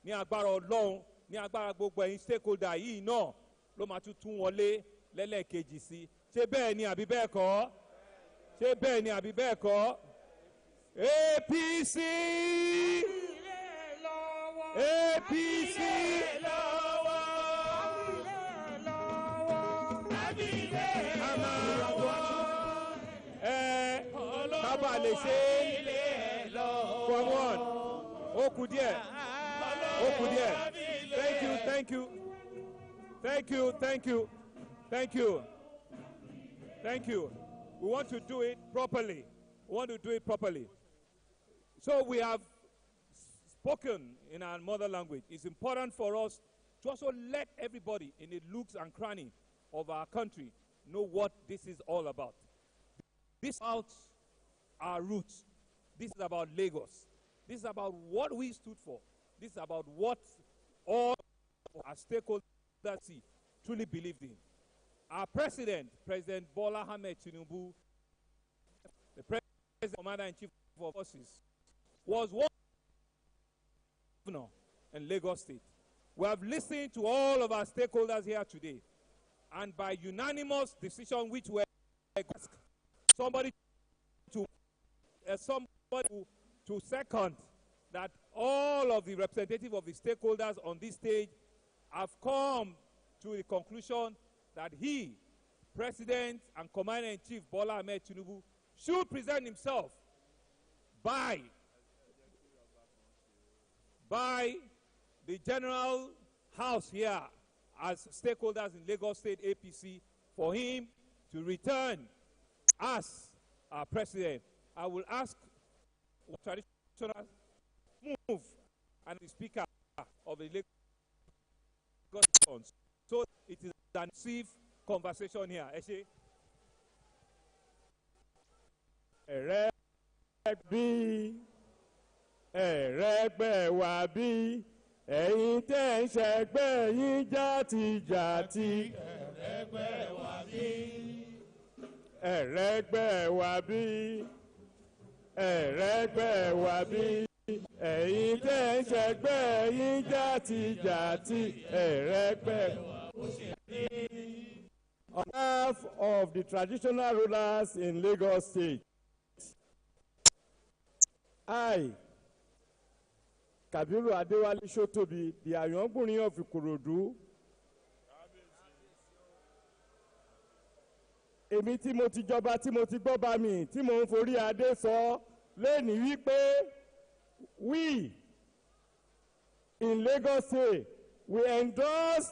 ní agbára Ọlọ́run ní agbára gbogbo ẹ̀yin stakeholder yìí náà ló máa tún wọlé lẹ́lẹ́kejì sí ṣé bẹ́ẹ̀ ni àbí bẹ́ẹ̀ kọ́ ṣé bẹ́ẹ̀ ni àbí bẹ́ẹ̀ kọ́ APC APC tábà lè ṣe from one ó kù díẹ̀ thank you we want to do it properly so we have spoken in our mother language. It's important for us to also let everybody in the nooks and crannies of our country know what this is all about. This is about our roots. This is about Lagos. This is about what we stood for. This is about what all our stakeholders truly believed in. Our president, President Bola Ahmed Tinubu, the president, commander-in-chief of forces, was one governor in Lagos State. We have listened to all of our stakeholders here today, and by unanimous decision, which were somebody to second that all of the representatives of the stakeholders on this stage have come to the conclusion that he, President and Commander-in-Chief Bola Ahmed Tinubu, should present himself by the General House here as stakeholders in Lagos State APC for him to return as our president. I will ask traditional move and the speaker of the Lagos. So it is an safe conversation here. ẹ̀rẹ́gbẹ́ wa bí ẹ̀yin tẹ́ ń ṣẹgbẹ́ yín jàtijàti. ẹ̀rẹ́gbẹ́ wa bí ẹ̀rẹ́gbẹ́ wa bí ẹ̀rẹ́gbẹ́ wa bí ẹ̀yin tẹ́ ń ṣẹgbẹ́ yín jàtijàti. ẹ̀rẹ́gbẹ́ wa bí. On behalf of the traditional rulers in Lagos State, I, Kabiru Adewale Shotobi, the Ayongunrin of Ikorodu, èmi tí mo ti jọba tí mo ti gbọ́ba mi tí mo ń forí adé sọ lẹ́ni wípé we in Lagos State we endorsed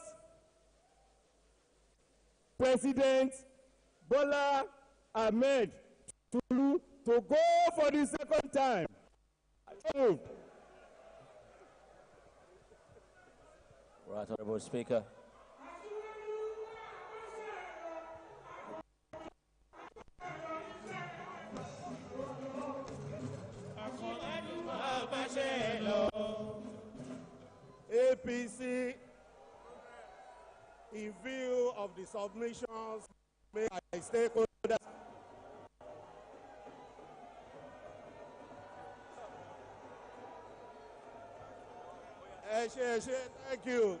President Bola Ahmed Tinubu to go for the second time. Right, Honorable Speaker. APC, in view of the submissions made by stakeholders, thank you.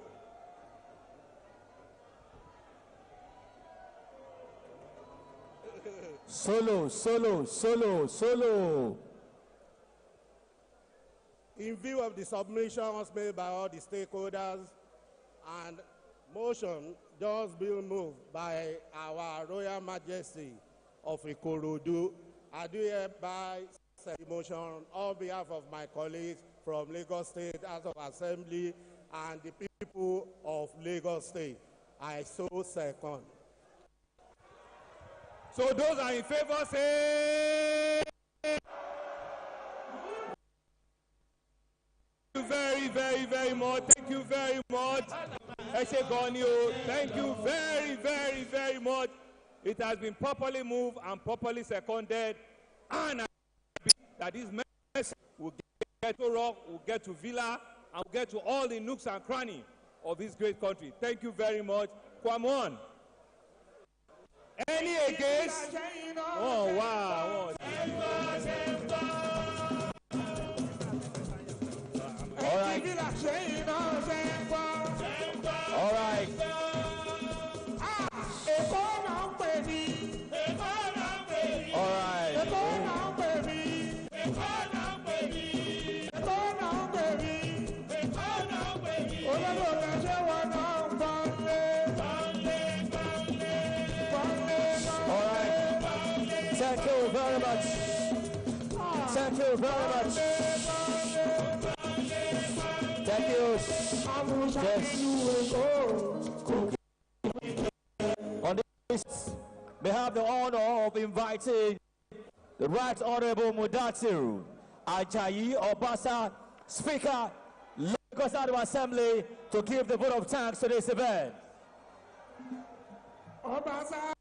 Solo. In view of the submissions made by all the stakeholders and motion just being moved by our Royal Majesty of Ikorodu, I do hereby send the motion on behalf of my colleagues from Lagos State House of Assembly and the people of Lagos State. I so second. So those are in favor say. Thank you very much. Thank you very much. Thank you very much. It has been properly moved and properly seconded, and I believe that this message will get to Rock, will get to Villa, and will get to all the nooks and crannies of this great country. Thank you very much. Kwamon. Any against? Oh, wow. All right. All right. All right. Thank you very much. Thank you very much. Thank you. Yes. On this, we have the honor of inviting the Right Honorable Mudatiu Ajayi Obasa, Speaker, Lagos Assembly, to give the vote of thanks to this event. Obasa.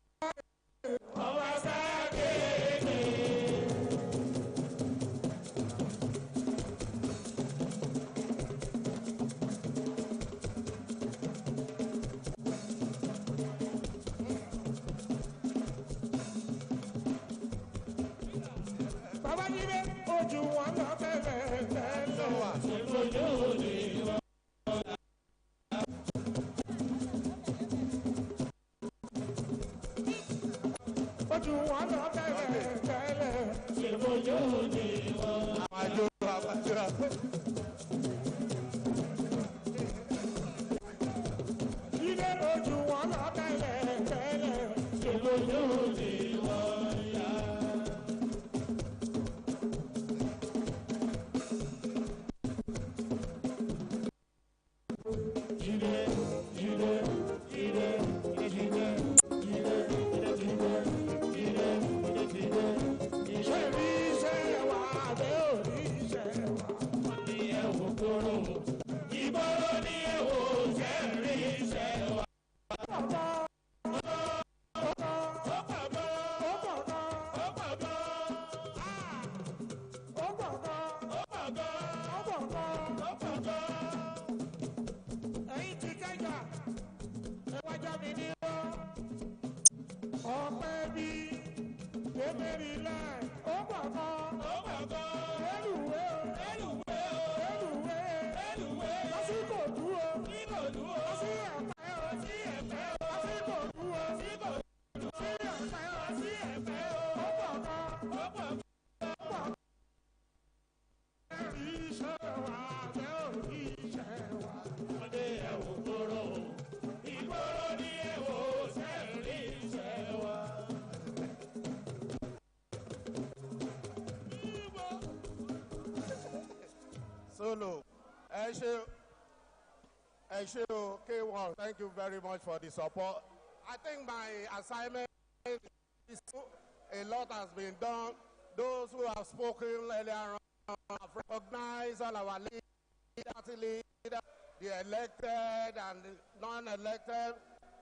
ọpẹ́ bí lébèrè láì ó gbàgbọ́ ẹlùwé lásìkò dúró lásì ẹ̀pẹ́ lásìkò dúró sí ẹ̀pẹ́ ó gbàgbọ́ ẹ̀rí iṣẹ́ wa jẹ́ òrí iṣẹ́ wa. ọdẹ ẹ̀wò gbòòrò ìgbòòrò ní ẹ̀wò sẹ́ẹ̀rí iṣẹ́ wa. Solo, Eshe K1, thank you very much for the support. I think my assignment is a lot has been done. Those who have spoken earlier on have recognized all our leaders, the elected and the non-elected.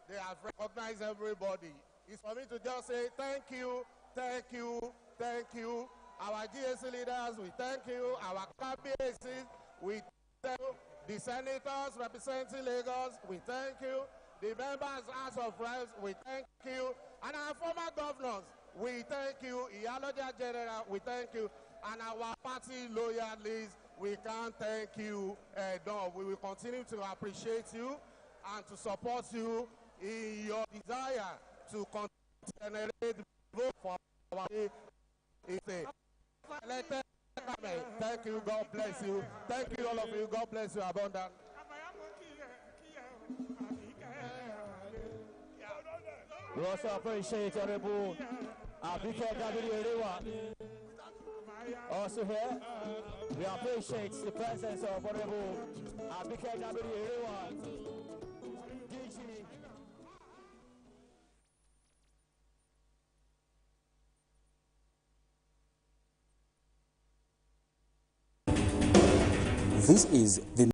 They have recognized everybody. It's for me to just say thank you, thank you, thank you. Our GAC leaders, we thank you. Our KBACs, we thank you. The senators representing Lagos, we thank you. The members, House of Reps, we thank you. And our former governors, we thank you. Iyaloja General, we thank you. And our party loyalists, we can't thank you enough. We will continue to appreciate you and to support you in your desire to generate vote for our state. Thank you, God bless you. Thank you, all of you. God bless you abundant. We also appreciate Honorable Apc also here. We appreciate the presence of Honorable Apc This is the